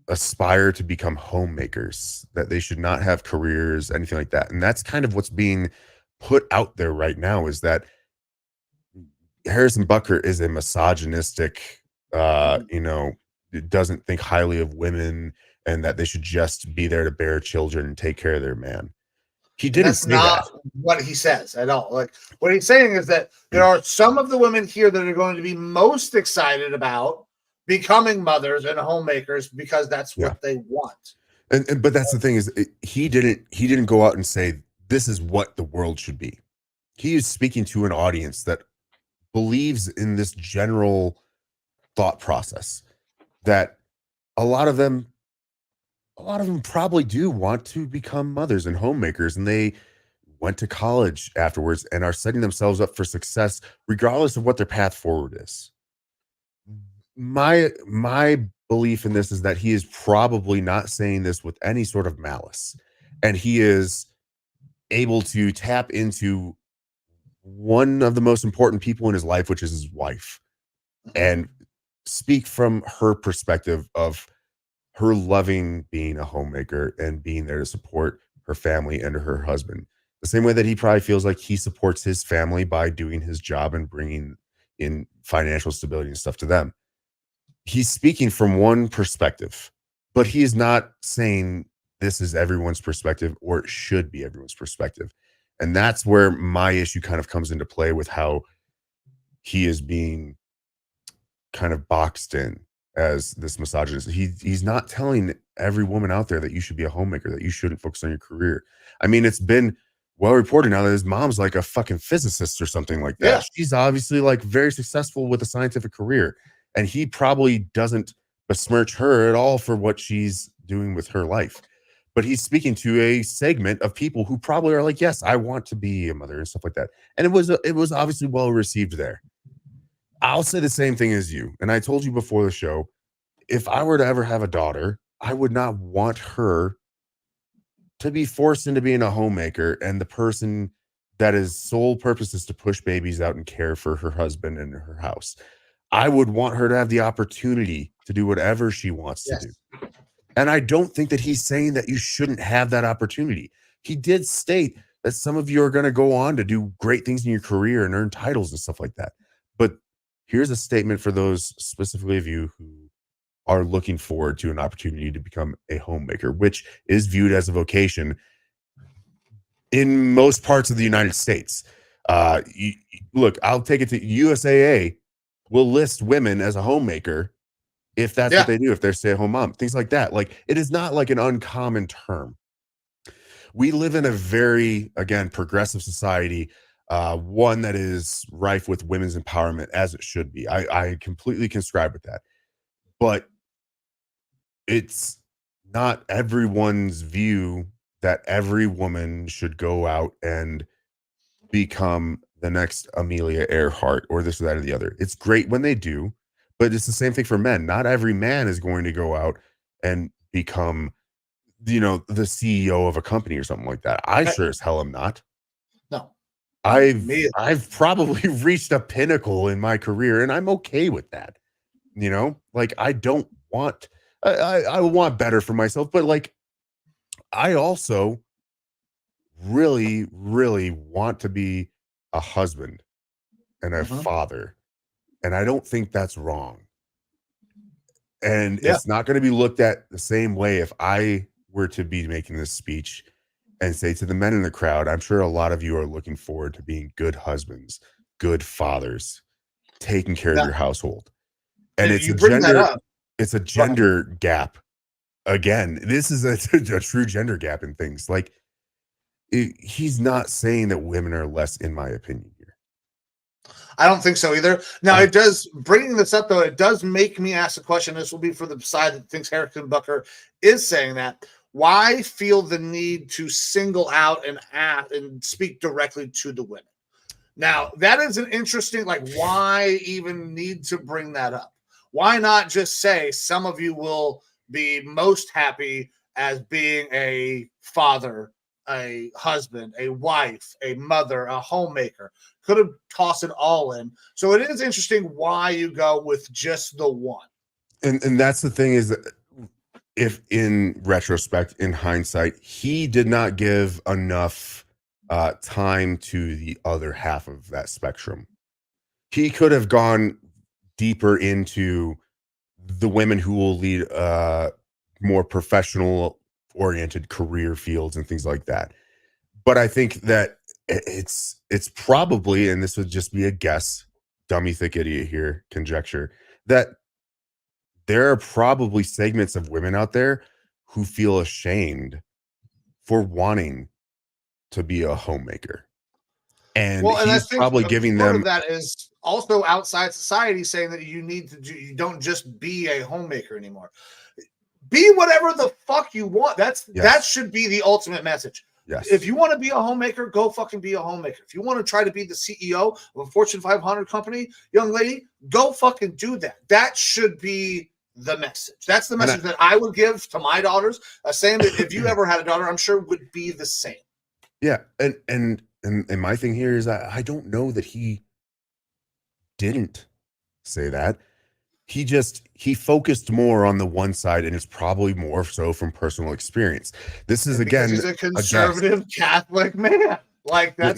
aspire to become homemakers, that they should not have careers, anything like that. And that's kind of what's being put out there right now, is that Harrison Butker is a misogynistic, doesn't think highly of women, and that they should just be there to bear children and take care of their man. He didn't say that. That's not what he says at all. Like, what he's saying is that there are some of the women here that are going to be most excited about becoming mothers and homemakers because that's what they want. But that's the thing, is he didn't go out and say this is what the world should be. He is speaking to an audience that believes in this general thought process, that a lot of them probably do want to become mothers and homemakers, and they went to college afterwards and are setting themselves up for success regardless of what their path forward is. My belief in this is that he is probably not saying this with any sort of malice, and he is able to tap into one of the most important people in his life, which is his wife, and speak from her perspective of her loving being a homemaker and being there to support her family and her husband, the same way that he probably feels like he supports his family by doing his job and bringing in financial stability and stuff to them. He's speaking from one perspective, but he is not saying this is everyone's perspective or it should be everyone's perspective. And that's where my issue kind of comes into play with how he is being kind of boxed in as this misogynist. He's not telling every woman out there that you should be a homemaker, that you shouldn't focus on your career. I mean, it's been well reported now that his mom's like a fucking physicist or something like that. Yeah. She's obviously like very successful with a scientific career, and he probably doesn't besmirch her at all for what she's doing with her life. But he's speaking to a segment of people who probably are like, yes, I want to be a mother and stuff like that. And it was obviously well received there. I'll say the same thing as you. And I told you before the show, if I were to ever have a daughter, I would not want her to be forced into being a homemaker and the person that his sole purpose is to push babies out and care for her husband and her house. I would want her to have the opportunity to do whatever she wants to do. And I don't think that he's saying that you shouldn't have that opportunity. He did state that some of you are going to go on to do great things in your career and earn titles and stuff like that. But here's a statement for those specifically of you who are looking forward to an opportunity to become a homemaker, which is viewed as a vocation in most parts of the United States. Look, I'll take it to USAA will list women as a homemaker if that's what they do, if they're stay-at-home mom, things like that. Like, it is not like an uncommon term. We live in a very, again, progressive society, one that is rife with women's empowerment, as it should be. I completely conscribe with that. But it's not everyone's view that every woman should go out and become the next Amelia Earhart or this or that or the other. It's great when they do, but it's the same thing for men. Not every man is going to go out and become, the CEO of a company or something like that. I sure as hell am not. No. I've probably reached a pinnacle in my career, and I'm okay with that. Like, I don't want, I want better for myself, but like, I also really, really want to be a husband and a father. And I don't think that's wrong. And it's not going to be looked at the same way if I were to be making this speech and say to the men in the crowd, I'm sure a lot of you are looking forward to being good husbands, good fathers, taking care of Now, your household. And you bring that up. it's a Go ahead. gender gap. Again, this is a true gender gap in things. Like he's not saying that women are less, in my opinion here. I don't think so either. Now, it does, bringing this up, though, it does make me ask the question. This will be for the side that thinks Harrison Bucker is saying that. Why feel the need to single out and act and speak directly to the women? Now, that is an interesting, like, why even need to bring that up? Why not just say some of you will be most happy as being a father, a husband, a wife, a mother, a homemaker? Could have tossed it all in. So it is interesting why you go with just the one. And that's the thing is that if in retrospect, in hindsight, he did not give enough time to the other half of that spectrum. He could have gone deeper into the women who will lead more professional oriented career fields and things like that. But I think that it's probably, and this would just be a guess, dummy thick idiot here, conjecture, that there are probably segments of women out there who feel ashamed for wanting to be a homemaker. And Well, and I he's think probably giving part them of that is also outside society saying that you need to do, you don't just be a homemaker anymore. Be whatever the fuck you want. That should be the ultimate message. Yes. If you want to be a homemaker, go fucking be a homemaker. If you want to try to be the CEO of a Fortune 500 company, young lady, go fucking do that. That should be the message. That's the message that I would give to my daughters. Same that if you ever had a daughter, I'm sure would be the same. Yeah, and my thing here is I don't know that he didn't say that. He focused more on the one side, and it's probably more so from personal experience. This is Because again he's a conservative Catholic man. Like yeah,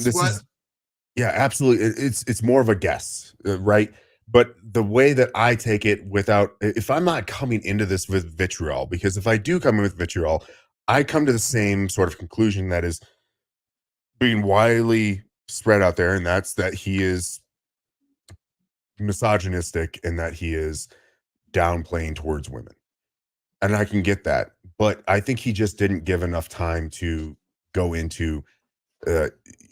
absolutely. It's more of a guess, right? But the way that I take it, without, if I'm not coming into this with vitriol, because if I do come in with vitriol, I come to the same sort of conclusion that is being widely spread out there, and that's that he is misogynistic and that he is downplaying towards women. And I can get that, but I think he just didn't give enough time to go into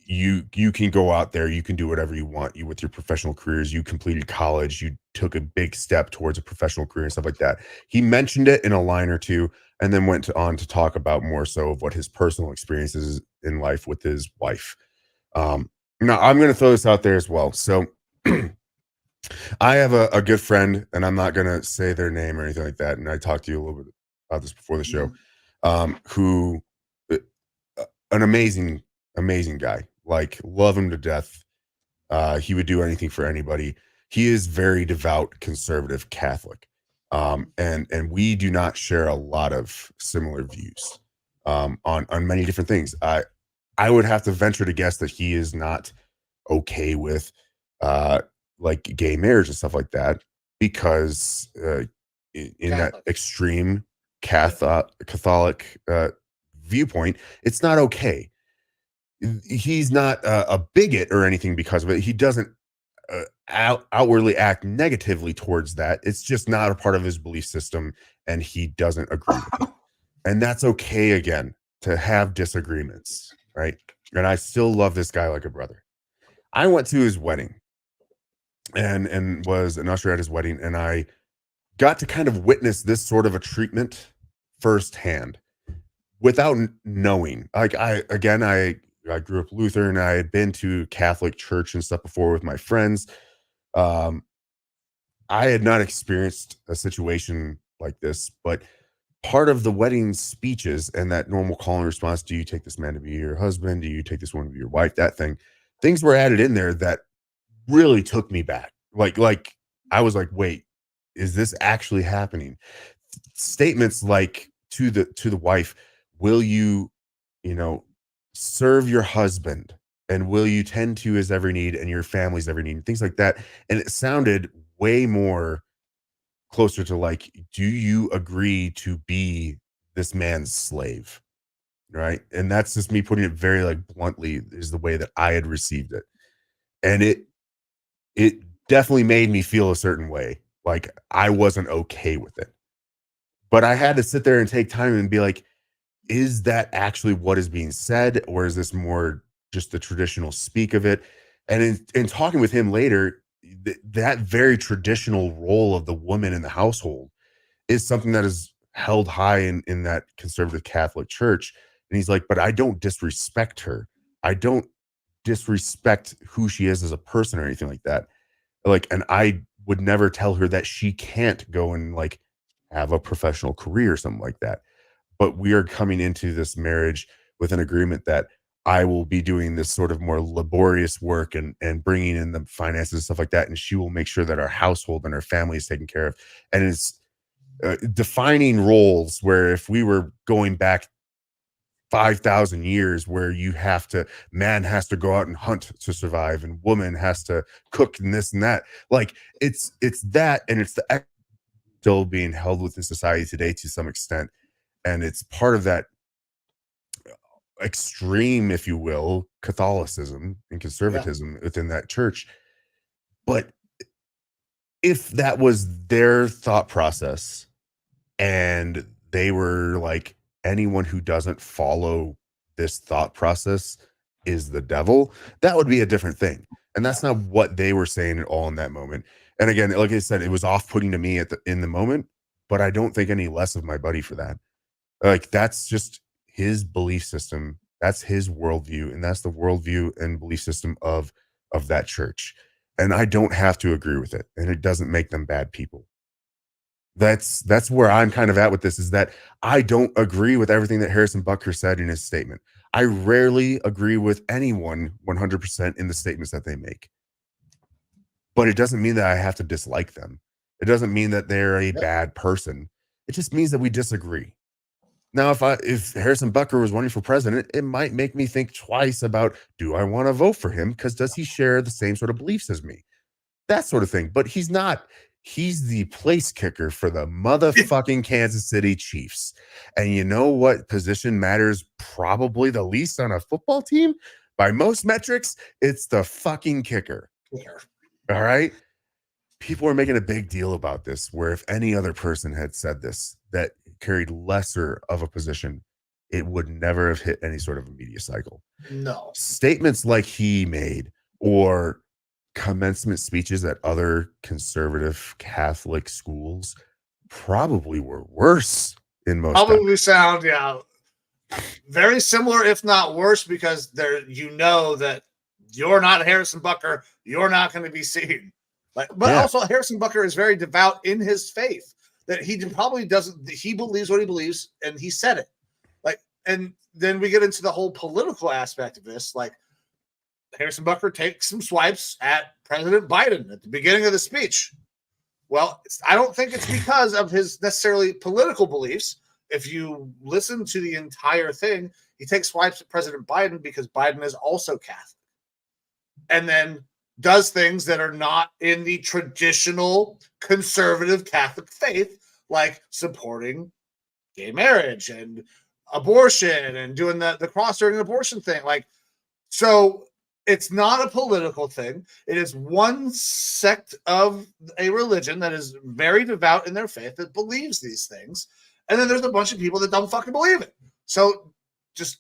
you can go out there, you can do whatever you want, you with your professional careers, you completed college, you took a big step towards a professional career and stuff like that. He mentioned it in a line or two and then went on to talk about more so of what his personal experiences in life with his wife. Now I'm going to throw this out there as well. So I have a good friend, and I'm not going to say their name or anything like that, and I talked to you a little bit about this before the show, who an amazing guy, like love him to death. He would do anything for anybody. He is very devout conservative Catholic, and we do not share a lot of similar views on many different things. I would have to venture to guess that he is not okay with like gay marriage and stuff like that, because in that extreme Catholic viewpoint, it's not okay. He's not a bigot or anything because of it. He doesn't outwardly act negatively towards that. It's just not a part of his belief system, and he doesn't agree with it. And that's okay, again, to have disagreements, right? And I still love this guy like a brother. I went to his wedding and was an usher at his wedding, and I got to kind of witness this sort of a treatment firsthand without knowing. Like I grew up Lutheran. I had been to Catholic church and stuff before with my friends. I had not experienced a situation like this, but part of the wedding speeches and that normal call and response, do you take this man to be your husband? Do you take this woman to be your wife? That things were added in there that really took me back. Like I was like, wait, is this actually happening? Statements like to the wife, will you, serve your husband, and will you tend to his every need and your family's every need, things like that. And it sounded way more closer to like, do you agree to be this man's slave? right? And that's just me putting it very like bluntly, is the way that I had received it. And it definitely made me feel a certain way. Like I wasn't okay with it. But I had to sit there and take time and be like, is that actually what is being said? Or is this more just the traditional speak of it? And in talking with him later, that very traditional role of the woman in the household is something that is held high in that conservative Catholic church. And he's like, but I don't disrespect her. I don't disrespect who she is as a person or anything like that. Like, and I would never tell her that she can't go and like have a professional career or something like that. But we are coming into this marriage with an agreement that I will be doing this sort of more laborious work and bringing in the finances and stuff like that. And she will make sure that our household and our family is taken care of. And it's defining roles where if we were going back 5,000 years where man has to go out and hunt to survive and woman has to cook and this and that. Like it's that, and it's the still being held within society today to some extent. And it's part of that extreme, if you will, Catholicism and conservatism within that church. But if that was their thought process and they were like, anyone who doesn't follow this thought process is the devil, that would be a different thing. And that's not what they were saying at all in that moment. And again, like I said, it was off-putting to me in the moment, but I don't think any less of my buddy for that. Like that's just his belief system. That's his worldview, and that's the worldview and belief system of that church. And I don't have to agree with it, and it doesn't make them bad people. That's where I'm kind of at with this, is that I don't agree with everything that Harrison Butker said in his statement. I rarely agree with anyone 100% in the statements that they make. But it doesn't mean that I have to dislike them. It doesn't mean that they're a bad person. It just means that we disagree. Now, if Harrison Butker was running for president, it might make me think twice about, do I want to vote for him? Because does he share the same sort of beliefs as me? That sort of thing. But he's not. He's the place kicker for the motherfucking Kansas City Chiefs. And you know what position matters probably the least on a football team? By most metrics, it's the fucking kicker. All right? People are making a big deal about this, where if any other person had said this, that carried lesser of a position, it would never have hit any sort of a media cycle. No. Statements like he made, or commencement speeches at other conservative Catholic schools, probably were worse in most probably sound very similar, if not worse, because that you're not Harrison Butker, you're not going to be seen. Also Harrison Butker is very devout in his faith, that he probably doesn't, he believes what he believes, and he said it. And then we get into the whole political aspect of this. Like, Harrison Butker takes some swipes at President Biden at the beginning of the speech. Well, I don't think it's because of his necessarily political beliefs. If you listen to the entire thing, he takes swipes at President Biden because Biden is also Catholic. And then does things that are not in the traditional conservative Catholic faith, like supporting gay marriage and abortion and doing the cross during abortion thing. So it's not a political thing. It is one sect of a religion that is very devout in their faith, that believes these things. And then there's a bunch of people that don't fucking believe it. So just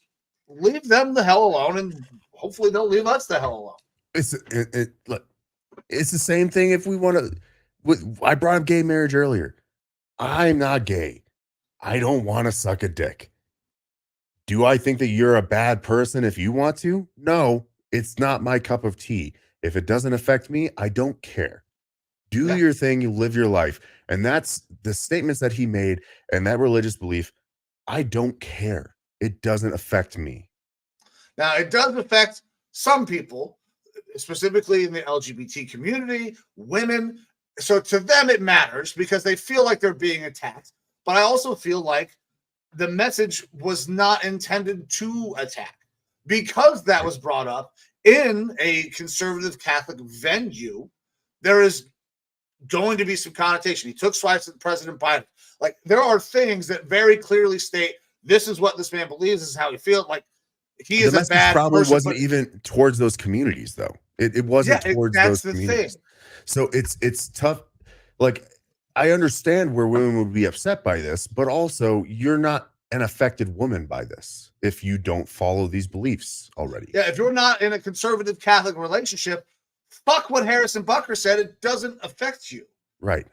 leave them the hell alone, and hopefully they'll leave us the hell alone. Look, it's the same thing if we want to. I brought up gay marriage earlier. I'm not gay. I don't want to suck a dick. Do I think that you're a bad person if you want to? No, it's not my cup of tea. If it doesn't affect me, I don't care. Do your thing, you live your life. And that's the statements that he made, and that religious belief. I don't care. It doesn't affect me. Now, it does affect some people, specifically in the LGBT community, women. So to them, it matters because they feel like they're being attacked. But I also feel like the message was not intended to attack, because that was brought up in a conservative Catholic venue. There is going to be some connotation. He took swipes at President Biden. Like, there are things that very clearly state this is what this man believes. This is how he feels. Like he is The a message bad probably person. wasn't even towards those communities, though. It wasn't towards that's those the communities. thing. So it's tough. Like, I understand where women would be upset by this, but also you're not an affected woman by this if you don't follow these beliefs already. Yeah, if you're not in a conservative Catholic relationship, fuck what Harrison Bucker said. It doesn't affect you. Right.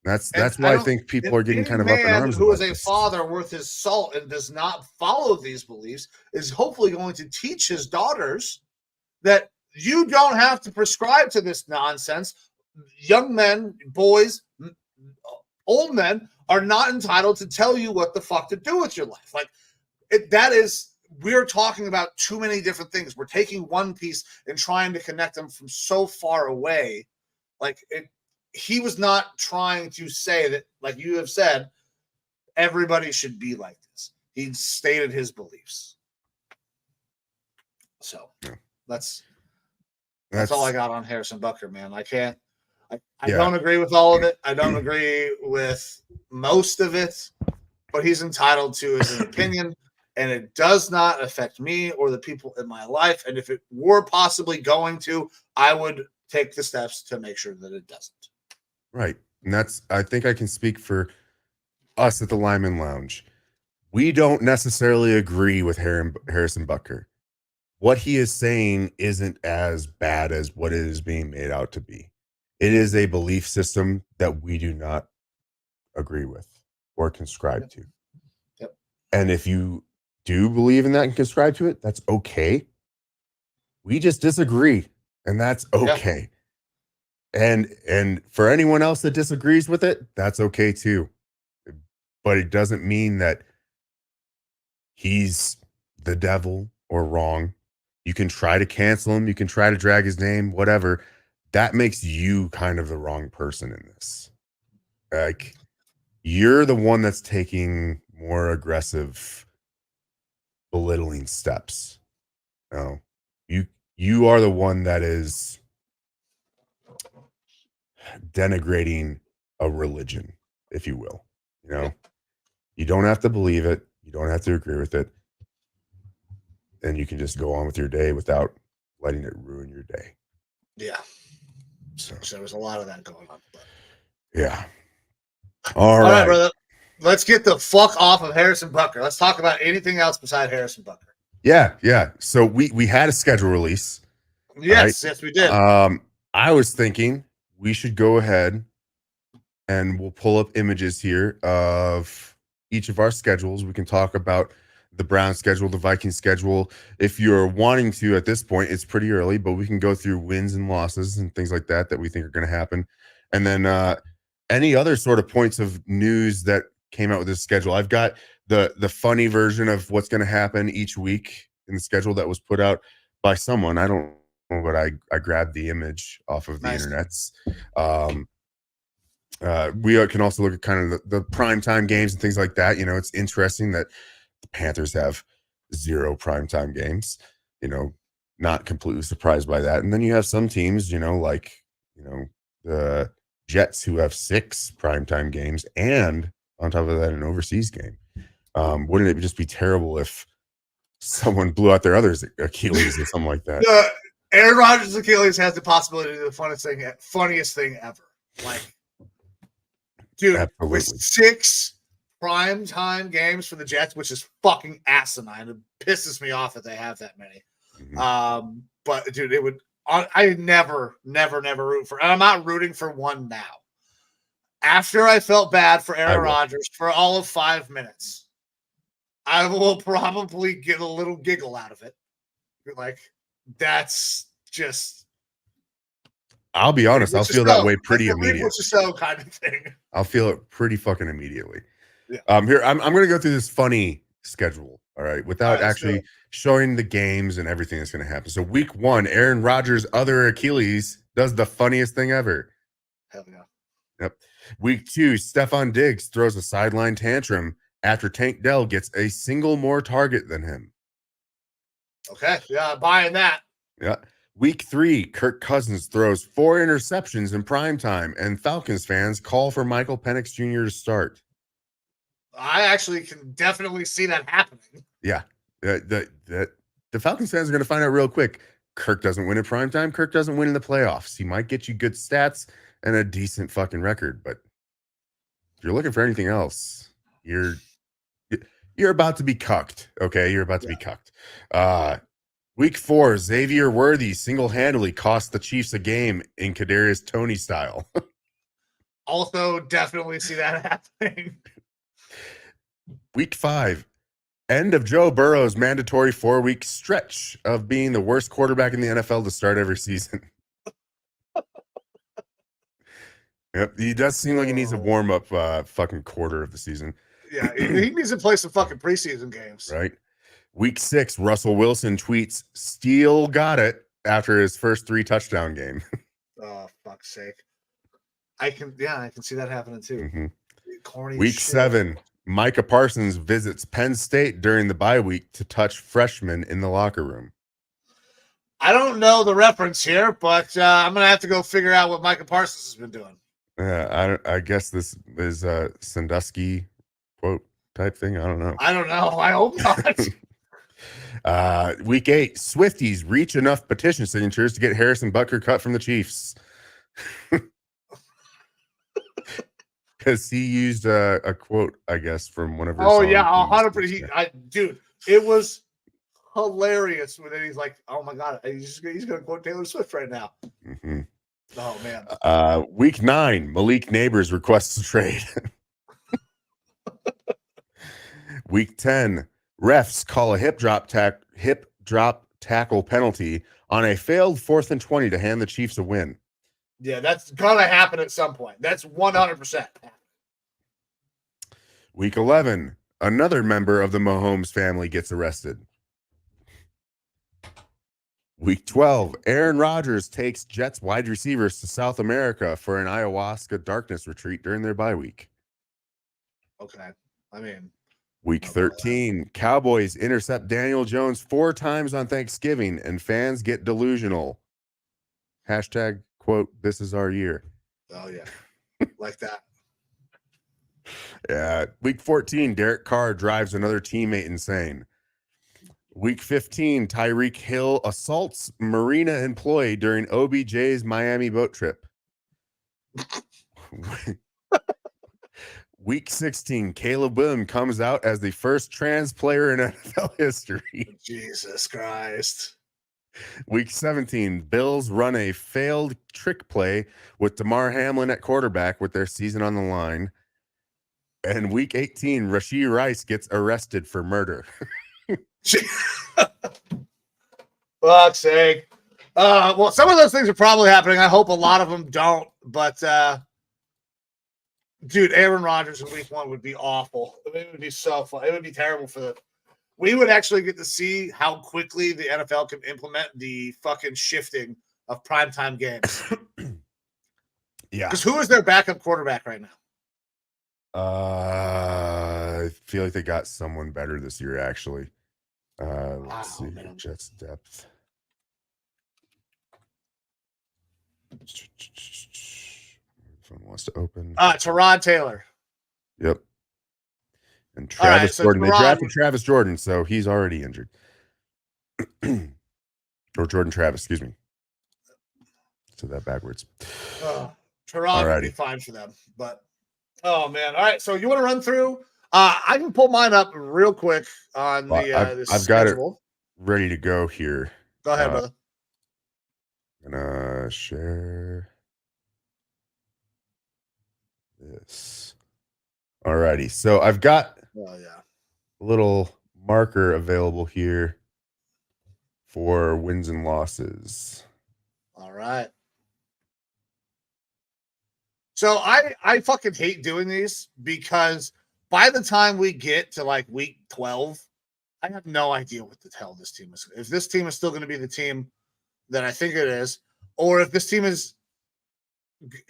That's And why I think people are getting kind of up in arms who about is a this. father worth his salt and does not follow these beliefs is hopefully going to teach his daughters that you don't have to prescribe to this nonsense. Young men, boys, old men are not entitled to tell you what the fuck to do with your life. Like we're talking about too many different things. We're taking one piece and trying to connect them from so far away. He was not trying to say that, like you have said, everybody should be like this. He stated his beliefs. So that's all I got on Harrison Bucker, man. I don't agree with all of it. I don't agree with most of it, but he's entitled to his opinion, and it does not affect me or the people in my life. And if it were possibly going to, I would take the steps to make sure that it doesn't. Right. And I think I can speak for us at the Lineman Lounge. We don't necessarily agree with Harrison Bucker. What he is saying isn't as bad as what it is being made out to be. It is a belief system that we do not agree with or conscribe to. Yep. And if you do believe in that and conscribe to it, that's okay. We just disagree, and that's okay. Yep. And for anyone else that disagrees with it, that's okay too. But it doesn't mean that he's the devil or wrong. You can try to cancel him. You can try to drag his name, whatever. That makes you kind of the wrong person in this. Like, you're the one that's taking more aggressive, belittling steps. No, you are the one that is denigrating a religion, if you will. You don't have to believe it. You don't have to agree with it. And you can just go on with your day without letting it ruin your day. Yeah. So there was a lot of that going on. But. Yeah. All right, brother. Let's get the fuck off of Harrison Bucker. Let's talk about anything else beside Harrison Bucker. Yeah. So we had a schedule release. Yes, right? Yes, we did. I was thinking we should go ahead and we'll pull up images here of each of our schedules. We can talk about the Browns schedule, the Vikings schedule. If you're wanting to at this point, it's pretty early, but we can go through wins and losses and things like that we think are going to happen. And then any other sort of points of news that came out with this schedule. I've got the funny version of what's going to happen each week in the schedule that was put out by someone. I don't know, but I grabbed the image off of the internets. We can also look at kind of the primetime games and things like that. It's interesting that the Panthers have 0 primetime games. Not completely surprised by that. And then you have some teams, like the Jets, who have 6 primetime games, and on top of that, an overseas game. Wouldn't it just be terrible if someone blew out their other Achilles or something like that? Aaron Rodgers' Achilles has the possibility to be the funniest thing ever. Like, dude, absolutely. With 6 primetime games for the Jets, which is fucking asinine. It pisses me off that they have that many. Mm-hmm. But dude, I never root for, and I'm not rooting for one now. After I felt bad for Aaron Rodgers for all of 5 minutes, I will probably get a little giggle out of it. Like, that's just. I'll be honest. I'll feel that way pretty immediately. Kind of thing. I'll feel it pretty fucking immediately. Yeah. Here, I'm going to go through this funny schedule. All right, without actually showing the games and everything that's going to happen. So week 1, Aaron Rodgers' other Achilles does the funniest thing ever. Hell yeah. Yep. Week 2, Stephon Diggs throws a sideline tantrum after Tank Dell gets a single more target than him. Okay, yeah, buying that. Yeah. Week 3, Kirk Cousins throws 4 interceptions in primetime, and Falcons fans call for Michael Penix Jr. to start. I actually can definitely see that happening. Yeah. The Falcons fans are going to find out real quick. Kirk doesn't win in primetime. Kirk doesn't win in the playoffs. He might get you good stats and a decent fucking record, but if you're looking for anything else, you're about to be cucked. Okay, you're about to be cucked. Week 4, Xavier Worthy single-handedly cost the Chiefs a game in Kadarius Toney style. Also, definitely see that happening. Week 5, end of Joe Burrow's mandatory 4-week stretch of being the worst quarterback in the NFL to start every season. Yep, he does seem like he needs a warm-up fucking quarter of the season. Yeah, he needs to play some fucking preseason games. Right. Week 6, Russell Wilson tweets, "Steele got it," after his first 3 touchdown game. Oh, fuck's sake. I can see that happening too. Mm-hmm. Corny Week shit. 7, Micah Parsons visits Penn State during the bye week to touch freshmen in the locker room. I don't know the reference here, but I'm going to have to go figure out what Micah Parsons has been doing. I guess this is a Sandusky quote type thing. I don't know. I hope not. Week 8, Swifties reach enough petition signatures to get Harrison Butker cut from the Chiefs. Because he used a quote, I guess, from one of her songs. Yeah, 100%. Dude, it was hilarious when he's like, "Oh my god, he's going to quote Taylor Swift right now." Mm-hmm. Oh man. Week 9, Malik Neighbors requests a trade. Week 10, refs call a hip drop tackle penalty on a failed 4th and 20 to hand the Chiefs a win. Yeah, that's gonna happen at some point. That's 100%. Week 11, another member of the Mahomes family gets arrested. Week 12, Aaron Rodgers takes Jets wide receivers to South America for an ayahuasca darkness retreat during their bye week. Okay. I mean, Week 13, Cowboys intercept Daniel Jones 4 times on Thanksgiving and fans get delusional. Hashtag, quote, "This is our year." Oh, yeah. Like that. Yeah. Week 14, Derek Carr drives another teammate insane. Week 15, Tyreek Hill assaults Marina employee during OBJ's Miami boat trip. Week 16, Caleb Williams comes out as the first trans player in NFL history. Jesus Christ. Week 17, Bills run a failed trick play with DeMar Hamlin at quarterback with their season on the line. And week 18, Rashee Rice gets arrested for murder. Fuck's sake. Well, some of those things are probably happening. I hope a lot of them don't. But, dude, Aaron Rodgers in week 1 would be awful. It would be so fun. It would be terrible for the. We would actually get to see how quickly the NFL can implement the fucking shifting of primetime games. Yeah. Because who is their backup quarterback right now? I feel like they got someone better this year, actually. Let's see. Man. Jets depth. Someone wants to open. Tyrod Taylor. Yep. And Travis Jordan. Tyrod, they drafted Travis Jordan, so he's already injured. Or Jordan Travis, excuse me. So that backwards. Tyrod would be fine for them. But, oh, man. All right, so you want to run through? I can pull mine up real quick on the I've got it ready to go here. Go ahead, brother. I'm gonna share this. Alrighty, so I've got a little marker available here for wins and losses. All right. So I fucking hate doing these because by the time we get to like week 12, I have no idea what the hell this team is. If this team is still going to be the team that I think it is, or if this team is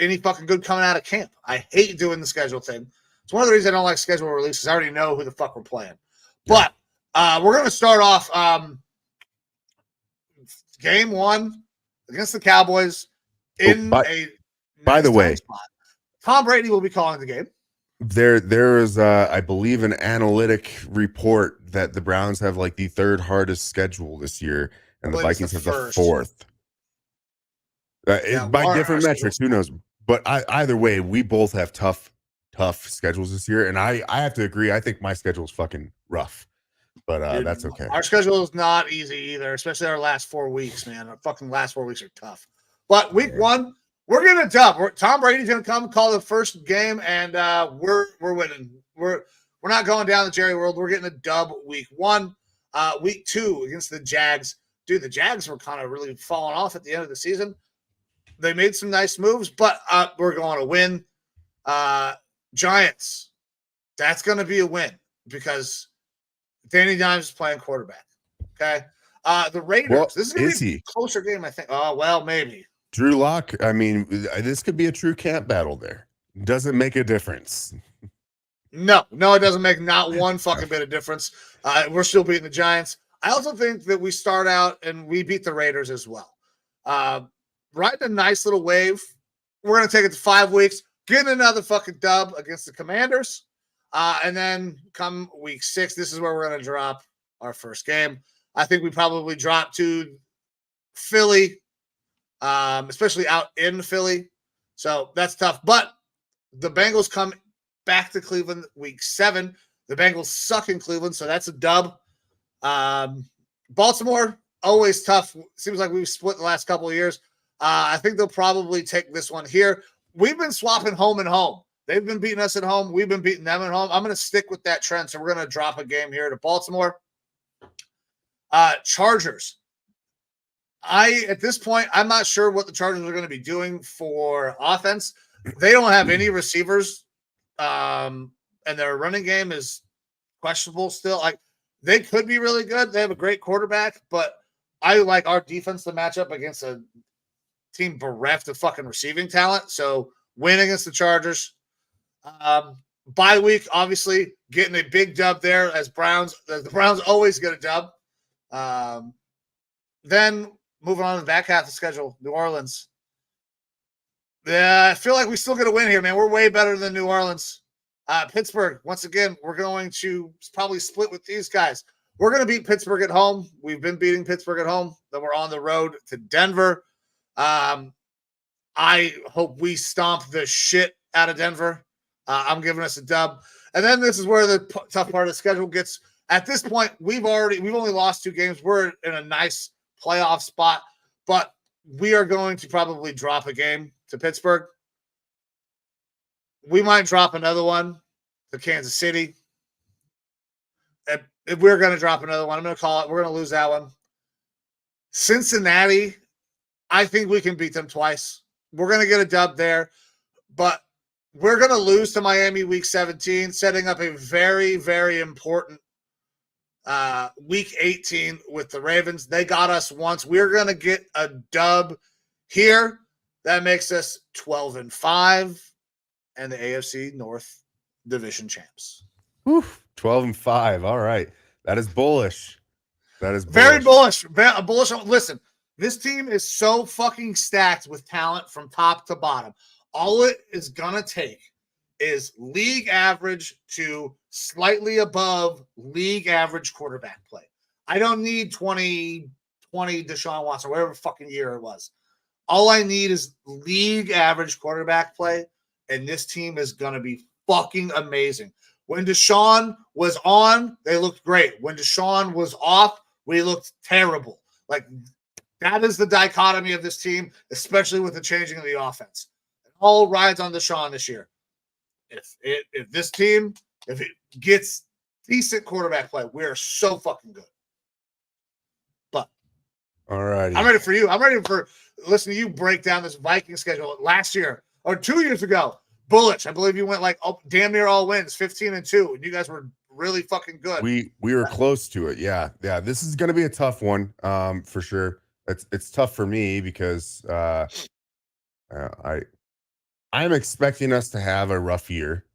any fucking good coming out of camp. I hate doing the schedule thing. It's one of the reasons I don't like schedule releases. I already know who the fuck we're playing. Yeah. But we're going to start off game 1 against the Cowboys in by the way, spot. Tom Brady will be calling the game. There is, I believe, an analytic report that the Browns have like the third hardest schedule this year, and the Vikings have the fourth. By different metrics, who knows? But either way, we both have tough schedules this year, and I have to agree. I think my schedule is fucking rough, but dude, that's okay. Our schedule is not easy either, especially our last 4 weeks, man. Our fucking last 4 weeks are tough. But week one, we're gonna dub. Tom Brady's gonna come call the first game, and we're winning. We're not going down the Jerry World. We're getting a dub week one. Week two against the Jags. Dude, the Jags were kind of really falling off at the end of the season. They made some nice moves, but we're going to win. Giants, that's going to be a win because Danny Dimes is playing quarterback. Okay. The Raiders, this is going to be a closer game, I think. Oh, well, maybe. Drew Lock, I mean, this could be a true camp battle there. Doesn't make a difference. No, it doesn't make not one fucking bit of difference. We're still beating the Giants. I also think that we start out and we beat the Raiders as well. Riding a nice little wave. We're going to take it to 5 weeks, get another fucking dub against the Commanders. And then come week 6, this is where we're going to drop our first game. I think we probably drop to Philly, especially out in Philly. So that's tough. But the Bengals come back to Cleveland week 7. The Bengals suck in Cleveland, so that's a dub. Baltimore, always tough. Seems like we've split the last couple of years. I think they'll probably take this one here. We've been swapping home and home. They've been beating us at home. We've been beating them at home. I'm going to stick with that trend. So we're going to drop a game here to Baltimore. Chargers. At this point, I'm not sure what the Chargers are going to be doing for offense. They don't have any receivers. And their running game is questionable still. Like, they could be really good. They have a great quarterback, but I like our defense to match up against a team bereft of fucking receiving talent. So win against the Chargers. Bye week, obviously, getting a big dub there as Browns. The Browns always get a dub. Then moving on to the back half of the schedule, New Orleans. Yeah, I feel like we still get a win here, man. We're way better than New Orleans. Pittsburgh, once again, we're going to probably split with these guys. We're going to beat Pittsburgh at home. We've been beating Pittsburgh at home. Then we're on the road to Denver. I hope we stomp the shit out of Denver. I'm giving us a dub. And then this is where the tough part of the schedule gets. At this point, we've only lost 2 games. We're in a nice playoff spot, but we are going to probably drop a game to Pittsburgh. We might drop another one to Kansas City. If we're going to drop another one, I'm going to call it. We're going to lose that one. Cincinnati, I think we can beat them twice. We're going to get a dub there, but we're going to lose to Miami week 17, setting up a very, very important week 18 with the Ravens. They got us once. We're going to get a dub here. That makes us 12-5 and the AFC North Division champs. 12-5. All right. That is bullish. That is bullish. Very bullish. Bullish. Listen, this team is so fucking stacked with talent from top to bottom. All it is going to take is league average to slightly above league average quarterback play. I don't need 2020 Deshaun Watson, whatever fucking year it was. All I need is league average quarterback play, and this team is going to be fucking amazing. When Deshaun was on, they looked great. When Deshaun was off, we looked terrible. Like, that is the dichotomy of this team, especially with the changing of the offense. It all rides on Deshaun this year. If this team, if it gets decent quarterback play, we are so fucking good. But all right, I'm ready for you. I'm ready for listening to you break down this Viking schedule last year or 2 years ago. Bullish. I believe you went like damn near all wins, 15-2, and you guys were really fucking good. We were close to it. Yeah. This is going to be a tough one, for sure. It's tough for me because I'm expecting us to have a rough year,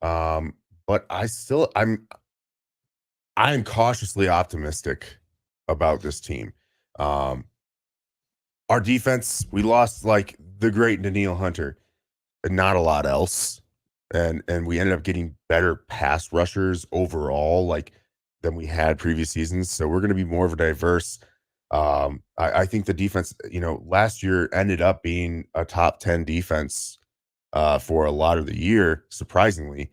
but I'm cautiously optimistic about this team. Our defense, we lost like the great Daniil Hunter, and not a lot else. and we ended up getting better pass rushers overall, like than we had previous seasons. So we're going to be more of a diverse. I think the defense, last year ended up being a top 10 defense for a lot of the year, surprisingly.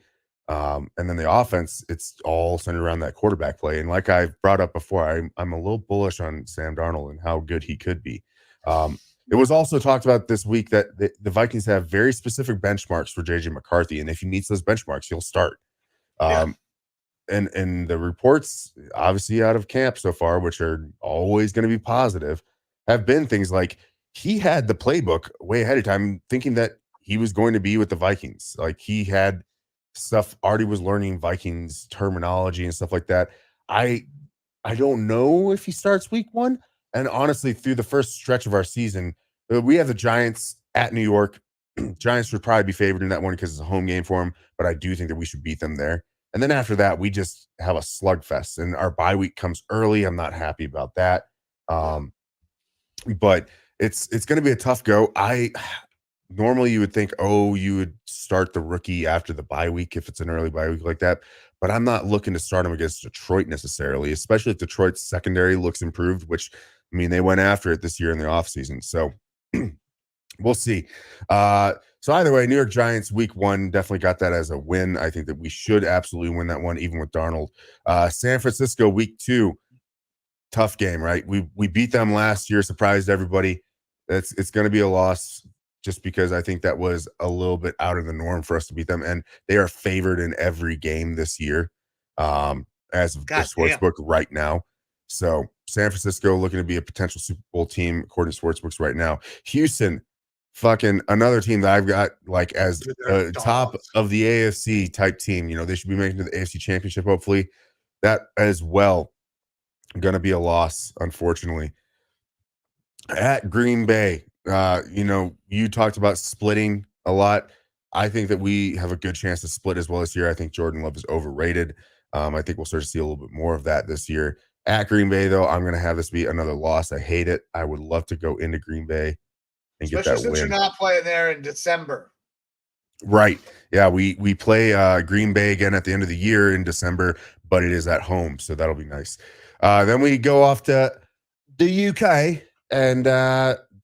And then the offense, it's all centered around that quarterback play. And like I've brought up before, I'm a little bullish on Sam Darnold and how good he could be. It was also talked about this week that the Vikings have very specific benchmarks for JJ McCarthy, and if he meets those benchmarks, he'll start. Um, and the reports, obviously out of camp so far, which are always going to be positive, have been things like he had the playbook way ahead of time, thinking that he was going to be with the Vikings. Like he had stuff already, was learning Vikings terminology and stuff like that. I don't know if he starts week 1. And honestly, through the first stretch of our season, we have the Giants at New York. Giants would probably be favored in that one because it's a home game for them, but I do think that we should beat them there. And then after that, we just have a slugfest, and our bye week comes early. I'm not happy about that. But it's going to be a tough go. Normally you would think, you would start the rookie after the bye week if it's an early bye week like that. But I'm not looking to start him against Detroit necessarily, especially if Detroit's secondary looks improved, which, I mean, they went after it this year in the offseason. So we'll see. So either way, New York Giants week 1 definitely got that as a win. I think that we should absolutely win that one, even with Darnold. San Francisco week 2, tough game, right? We beat them last year, surprised everybody. It's going to be a loss just because I think that was a little bit out of the norm for us to beat them. And they are favored in every game this year as of the sportsbook right now. So San Francisco looking to be a potential Super Bowl team according to sportsbooks right now. Houston, fucking another team that I've got like as top of the AFC type team. They should be making it to the AFC Championship, hopefully. That as well going to be a loss, unfortunately. At Green Bay, you talked about splitting a lot. I think that we have a good chance to split as well this year. I think Jordan Love is overrated. I think we'll start to see a little bit more of that this year. At Green Bay, though, I'm going to have this be another loss. I hate it. I would love to go into Green Bay and get that since win. You're not playing there in December. Right. Yeah, we play Green Bay again at the end of the year in December, but it is at home, so that'll be nice. Then we go off to the UK and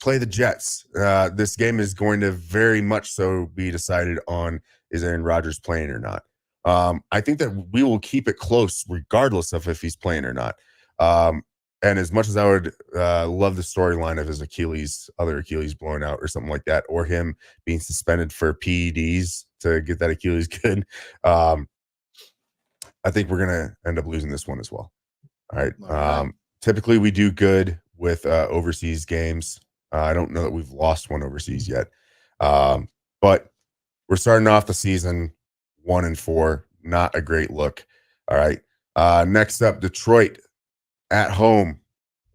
play the Jets. This game is going to very much so be decided on is Aaron Rodgers playing or not. I think that we will keep it close regardless of if he's playing or not. And as much as I would love the storyline of his other Achilles blowing out or something like that, or him being suspended for PEDs to get that Achilles good, I think we're going to end up losing this one as well. All right. Typically, we do good with overseas games. I don't know that we've lost one overseas yet. But we're starting off the season 1-4. Not a great look. All right. Next up, Detroit at home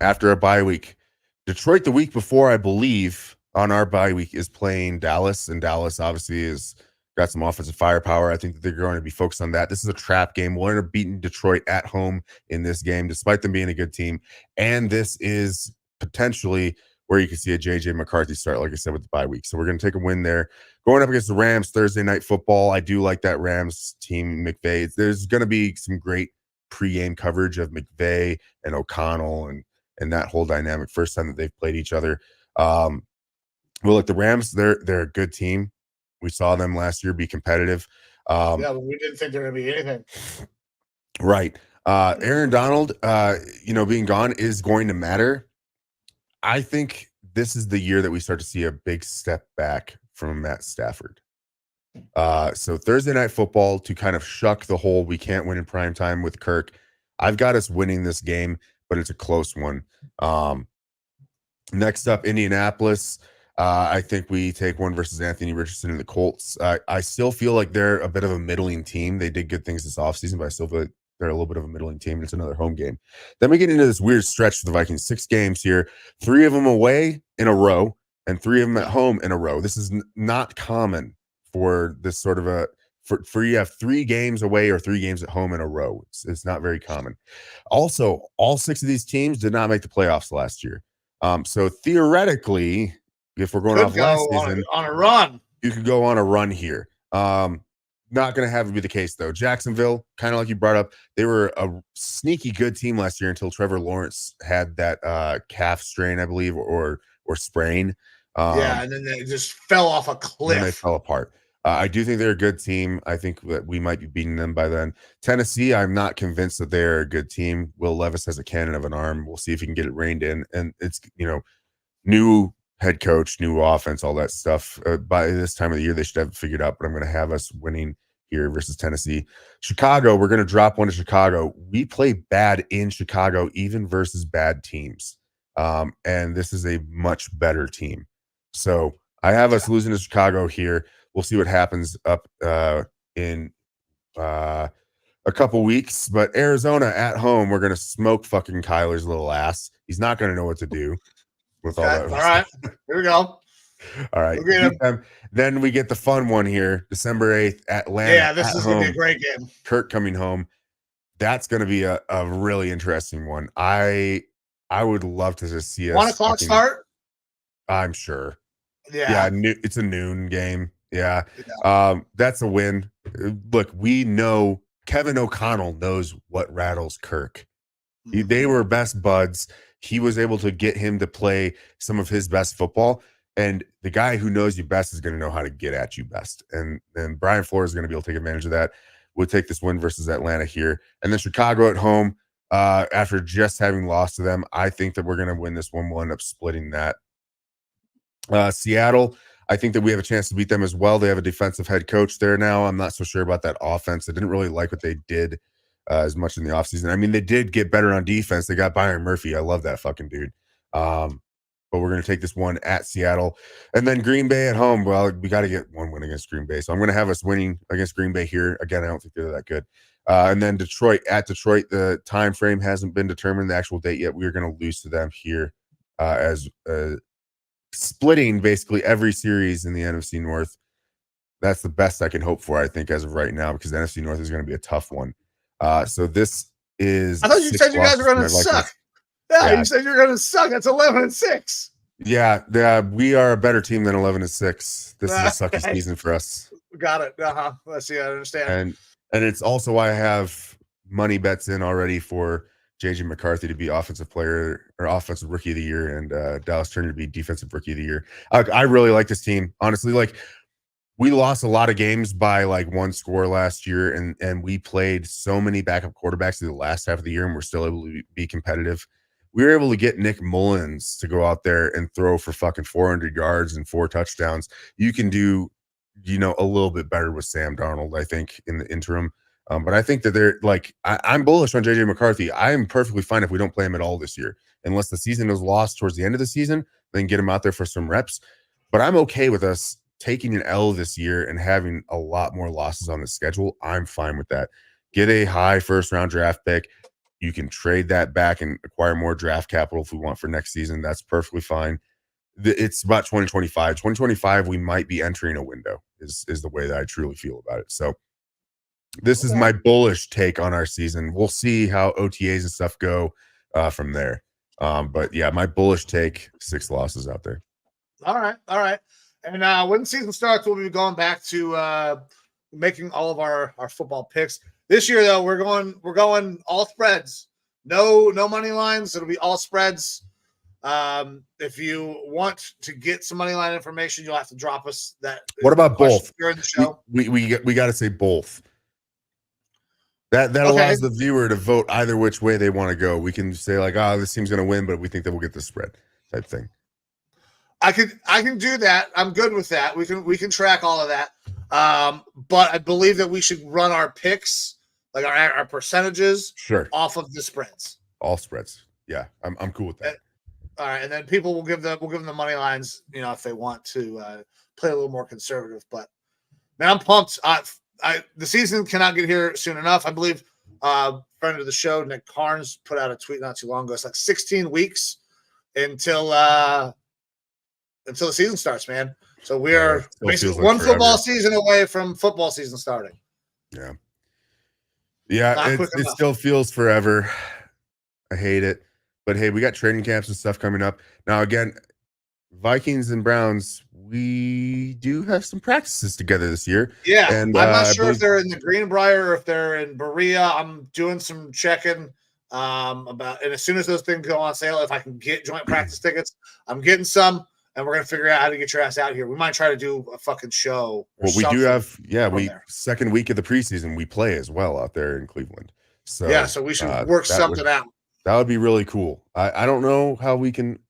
after a bye week. Detroit the week before, I believe, on our bye week is playing Dallas, and Dallas obviously has got some offensive firepower. I think that they're going to be focused on that. This is a trap game. We'll end up beating Detroit at home in this game, despite them being a good team. And this is potentially where you can see a JJ McCarthy start, like I said, with the bye week. So we're going to take a win there. Going up against the Rams Thursday Night Football. I do like that Rams team, McVay. There's going to be some great pre-game coverage of McVay and O'Connell and that whole dynamic. First time that they've played each other. Well, look, the Rams, they're a good team. We saw them last year be competitive. But we didn't think there would be anything. Right. Aaron Donald, being gone is going to matter. I think this is the year that we start to see a big step back from Matt Stafford. So Thursday Night Football, to kind of shuck the whole we can't win in prime time with Kirk, I've got us winning this game, but it's a close one. Next up, Indianapolis. I think we take one versus Anthony Richardson and the Colts. I still feel like they're a bit of a middling team. They did good things this offseason, but I still feel like they're a little bit of a middling team, and it's another home game. Then we get into this weird stretch for the Vikings. 6 games here, 3 of them away in a row, and 3 of them at home in a row. This is not common for this sort of for you have 3 games away or 3 games at home in a row. It's not very common. Also, all 6 of these teams did not make the playoffs last year. So theoretically, if we're going off last season on a run, you could go on a run here. Not going to have to be the case, though. Jacksonville, kind of like you brought up, they were a sneaky good team last year until Trevor Lawrence had that calf strain, I believe, or sprain. And then they just fell off a cliff. Then they fell apart. I do think they're a good team. I think that we might be beating them by then. Tennessee, I'm not convinced that they're a good team. Will Levis has a cannon of an arm. We'll see if he can get it reined in. And it's, new head coach, new offense, all that stuff. By this time of the year, they should have it figured out, but I'm going to have us winning here versus Tennessee. Chicago, we're going to drop one to Chicago. We play bad in Chicago, even versus bad teams. And this is a much better team. So I have us losing to Chicago here. We'll see what happens up in a couple weeks. But Arizona at home, we're going to smoke fucking Kyler's little ass. He's not going to know what to do with all that. All right. Here we go. All right. Then we get the fun one here, December 8th, Atlanta. Yeah, this is going to be a great game. Kirk coming home. That's going to be a really interesting one. I would love to just see us. 1 o'clock start? I'm sure. Yeah. It's a noon game. Yeah. That's a win. Look, we know Kevin O'Connell knows what rattles Kirk. They were best buds. He was able to get him to play some of his best football. And the guy who knows you best is going to know how to get at you best. And Brian Flores is going to be able to take advantage of that. We'll take this win versus Atlanta here. And then Chicago at home, after just having lost to them, I think that we're going to win this one. We'll end up splitting that. Seattle, I think that we have a chance to beat them as well. They have a defensive head coach there now. I'm not so sure about that offense. I didn't really like what they did as much in the offseason. I mean, they did get better on defense. They got Byron Murphy. I love that fucking dude. But we're going to take this one at Seattle. And then Green Bay at home. Well, we got to get one win against Green Bay. So I'm going to have us winning against Green Bay here. Again, I don't think they're that good. And then Detroit at Detroit. The time frame hasn't been determined, the actual date yet. We're going to lose to them here as splitting basically every series in the NFC North. That's the best I can hope for, I think, as of right now, because the NFC North is going to be a tough one. So this is. I thought you said you guys were going to suck. Yeah, you said you're going to suck. That's 11-6. Yeah, we are a better team than 11-6. This is a sucky season for us. Got it. Let's see. I understand. And it's also why I have money bets in already for JJ McCarthy to be offensive player or offensive rookie of the year, and Dallas Turner to be defensive rookie of the year. I really like this team, honestly. Like, we lost a lot of games by like one score last year, and we played so many backup quarterbacks through the last half of the year, and we're still able to be competitive. We were able to get Nick Mullins to go out there and throw for fucking 400 yards and 4 touchdowns. You can do, a little bit better with Sam Darnold, I think, in the interim. But I think that they're like, I'm bullish on JJ McCarthy. I am perfectly fine if we don't play him at all this year, unless the season is lost towards the end of the season, then get him out there for some reps. But I'm okay with us taking an L this year and having a lot more losses on the schedule. I'm fine with that. Get a high first round draft pick. You can trade that back and acquire more draft capital if we want for next season. That's perfectly fine. It's about 2025. 2025, we might be entering a window is the way that I truly feel about it. So this is my bullish take on our season. We'll see how OTAs and stuff go from there. But yeah, my bullish take, 6 losses out there. All right. And when the season starts, we'll be going back to making all of our football picks. This year, though, we're going all spreads. No money lines. It'll be all spreads. If you want to get some money line information, you'll have to drop us that. What about both? During the show? We got to say both. That allows the viewer to vote either which way they want to go. We can say like, this team's going to win, but we think that we'll get the spread type thing. I can do that. I'm good with that. We can track all of that. But I believe that we should run our picks, like our percentages, off of the spreads. All spreads. Yeah, I'm cool with that. All right, and then people will give them the money lines, if they want to play a little more conservative. But man, I'm pumped. The season cannot get here soon enough. I believe friend of the show, Nick Carnes, put out a tweet not too long ago. It's like 16 weeks until the season starts, man. So we are basically one football season away from football season starting. Yeah. It still feels forever. I hate it. But hey, we got training camps and stuff coming up. Now, again, Vikings and Browns, we do have some practices together this year. Yeah, And I'm not I sure if believe they're in the Greenbrier or if they're in Berea. I'm doing some checking about, and as soon as those things go on sale, if I can get joint practice tickets, I'm getting some, and we're gonna figure out how to get your ass out here. We might try to do a fucking show or well, we do something have, from we there. second week of the preseason, we play as well out there in Cleveland. Yeah, So so we should work something out. that would be really cool. I don't know how we can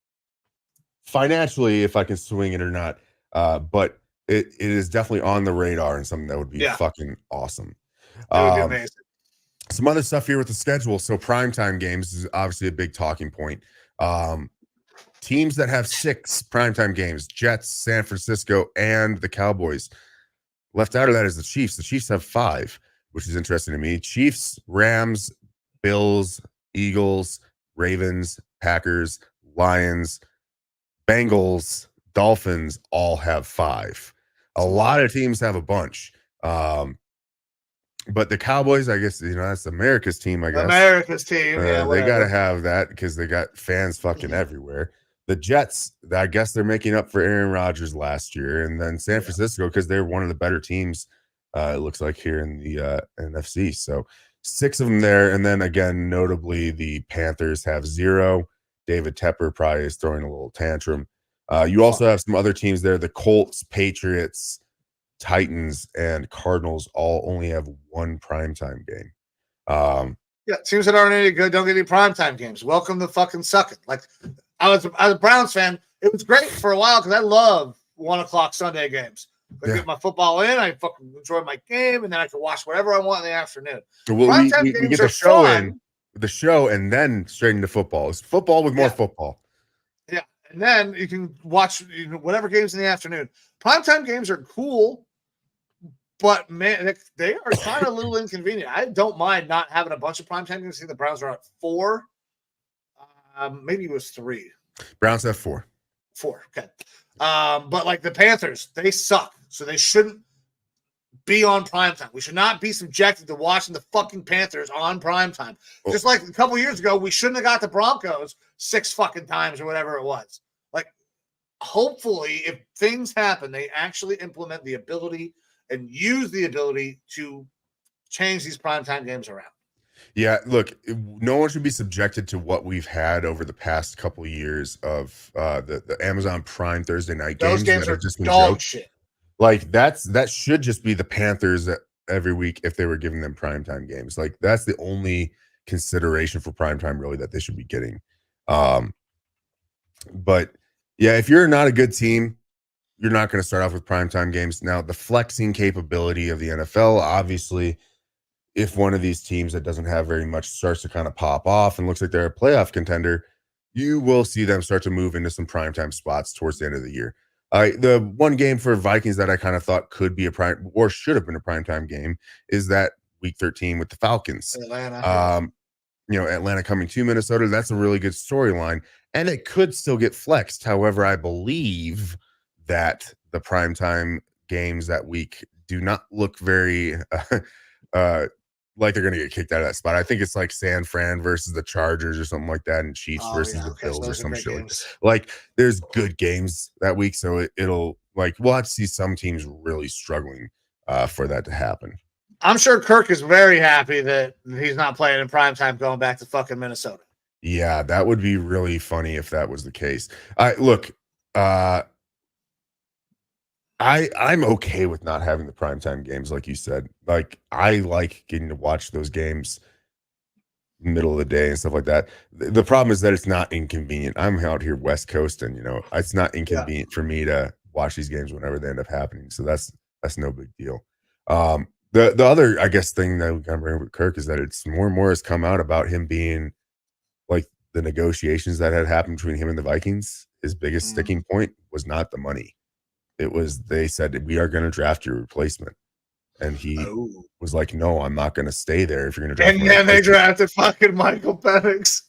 financially, if I can swing it or not, but it is definitely on the radar and something that would be Yeah, fucking awesome. it would be Um, amazing. some other stuff here with the schedule. So primetime games is obviously a big talking point. Teams that have 6 primetime games, Jets, San Francisco, and the Cowboys. Left out of that is the Chiefs. The Chiefs have 5, which is interesting to me. Chiefs, Rams, Bills, Eagles, Ravens, Packers, Lions, Bengals, Dolphins all have 5. A lot of teams have a bunch. But the Cowboys, I guess, that's America's team, I guess. America's team. Yeah, they got to whatever. have that because they got fans fucking everywhere. The Jets, I guess they're making up for Aaron Rodgers last year. And then San Francisco, because they're one of the better teams, it looks like, here in the NFC. So 6 of them there. And then again, notably, the Panthers have 0. David Tepper probably is throwing a little tantrum. You also have some other teams there. The Colts, Patriots, Titans, and Cardinals all only have 1 primetime game. Yeah, teams that aren't any good don't get any primetime games. Welcome to fucking sucking. Like, I was a Browns fan. It was great for a while because I love 1:00 Sunday games. I get my football in, I fucking enjoy my game, and then I can watch whatever I want in the afternoon. Well, we get the show fun. The show, and then straight into football. It's football with more football. Yeah, and then you can watch whatever games in the afternoon. Primetime games are cool, but man, they are kind of a little inconvenient. I don't mind not having a bunch of primetime games. I think the Browns are at 4. Maybe it was 3. Browns have 4. 4. Okay. But like the Panthers, they suck. So they shouldn't be on primetime. We should not be subjected to watching the fucking Panthers on primetime. Oh. Just like a couple years ago, we shouldn't have got the Broncos 6 fucking times or whatever it was. Like, hopefully, if things happen, they actually implement the ability and use the ability to change these primetime games around. Yeah, look, no one should be subjected to what we've had over the past couple of years of the Amazon Prime Thursday night games. Those games that are just dog shit. Like, that should just be the Panthers every week if they were giving them primetime games. Like, that's the only consideration for primetime, really, that they should be getting. But, yeah, if you're not a good team, you're not going to start off with primetime games. Now, the flexing capability of the NFL, obviously, if one of these teams that doesn't have very much starts to kind of pop off and looks like they're a playoff contender, you will see them start to move into some primetime spots towards the end of the year. The one game for Vikings that I kind of thought could be a prime or should have been a primetime game is that week 13 with the Falcons. Atlanta. Atlanta coming to Minnesota. That's a really good storyline, and it could still get flexed. However, I believe that the primetime games that week do not look very like they're going to get kicked out of that spot. I think it's like San Fran versus the Chargers or something like that, and Chiefs versus the Bills or some shit like that. Like, there's good games that week, so it'll like we'll have to see some teams really struggling for that to happen. I'm sure Kirk is very happy that he's not playing in primetime going back to fucking Minnesota. Yeah, that would be really funny if that was the case. Look, I'm okay with not having the primetime games, like you said. Like, I like getting to watch those games middle of the day and stuff like that. The problem is that it's not inconvenient. I'm out here West Coast, and it's not inconvenient for me to watch these games whenever they end up happening. So that's no big deal. The other, I guess, thing that we kind of bring up with Kirk is that it's more and more has come out about him being like the negotiations that had happened between him and the Vikings. His biggest sticking point was not the money. It was, they said, we are going to draft your replacement. And he was like, no, I'm not going to stay there if you're going to draft. And then they drafted fucking Michael Penix.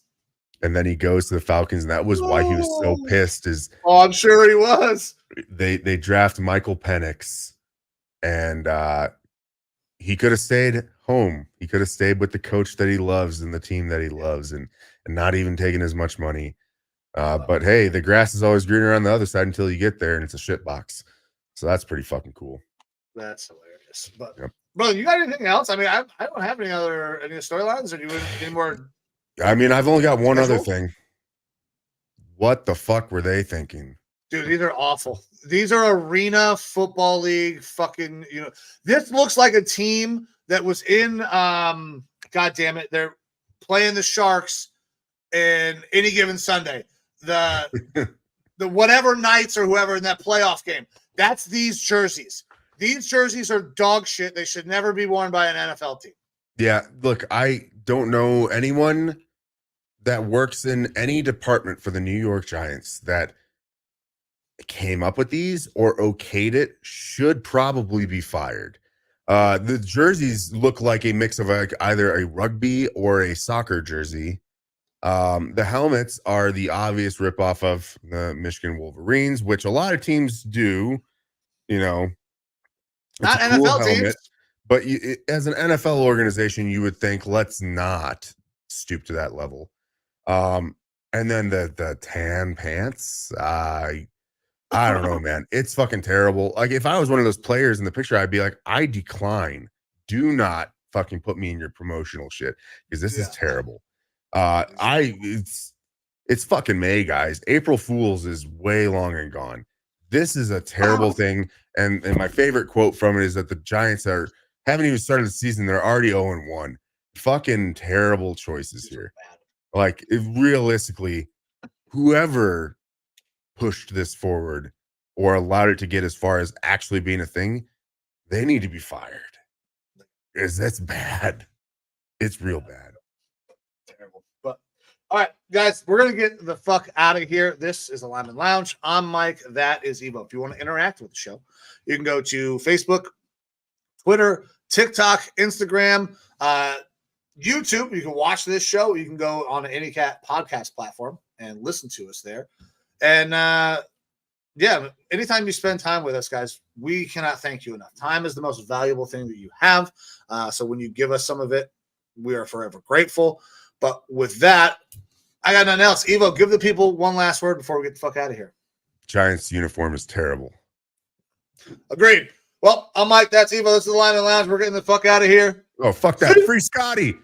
And then he goes to the Falcons, and that was why he was so pissed. I'm sure he was. They draft Michael Penix, and he could have stayed home. He could have stayed with the coach that he loves and the team that he loves, and not even taken as much money. But hey, the grass is always greener on the other side until you get there, and it's a shit box. So that's pretty fucking cool. That's hilarious. But Yep. bro, you got anything else? I mean, I don't have any storylines, or do you any more? I mean, I've only got one other Schedule? thing. What the fuck were they thinking? Dude, these are awful. These are Arena Football League fucking, this looks like a team that was in God damn it, they're playing the Sharks in any given Sunday. The whatever Knights or whoever in that playoff game. That's these jerseys. These jerseys are dog shit. They should never be worn by an NFL team. Yeah, look, I don't know anyone that works in any department for the New York Giants that came up with these or okayed it should probably be fired. The jerseys look like a mix of either a rugby or a soccer jersey. The helmets are the obvious ripoff of the Michigan Wolverines, which a lot of teams do. It's not a cool NFL helmet, teams. but as an NFL organization, you would think let's not stoop to that level. And then the tan pants, I don't know, man. It's fucking terrible. Like if I was one of those players in the picture, I'd be like, I decline. Do not fucking put me in your promotional shit because this is terrible. It's fucking May, guys. April Fools is way long and gone. This is a terrible thing. And my favorite quote from it is that the Giants haven't even started the season. They're already 0-1. Fucking terrible choices here. Like realistically, whoever pushed this forward or allowed it to get as far as actually being a thing, they need to be fired. Because that's bad. It's real bad. Terrible. But all right, guys, we're gonna get the fuck out of here. This is the Lineman Lounge. I'm Mike. That is Evo. If you want to interact with the show, you can go to Facebook, Twitter, TikTok, Instagram, YouTube. You can watch this show. You can go on any podcast platform and listen to us there. And anytime you spend time with us, guys, we cannot thank you enough. Time is the most valuable thing that you have. So when you give us some of it, we are forever grateful. But with that, I got nothing else. Evo, give the people one last word before we get the fuck out of here. Giants uniform is terrible. Agreed. Well, I'm Mike. That's Evo. This is the Lineman Lounge. We're getting the fuck out of here. Oh, fuck that. Free Scotty.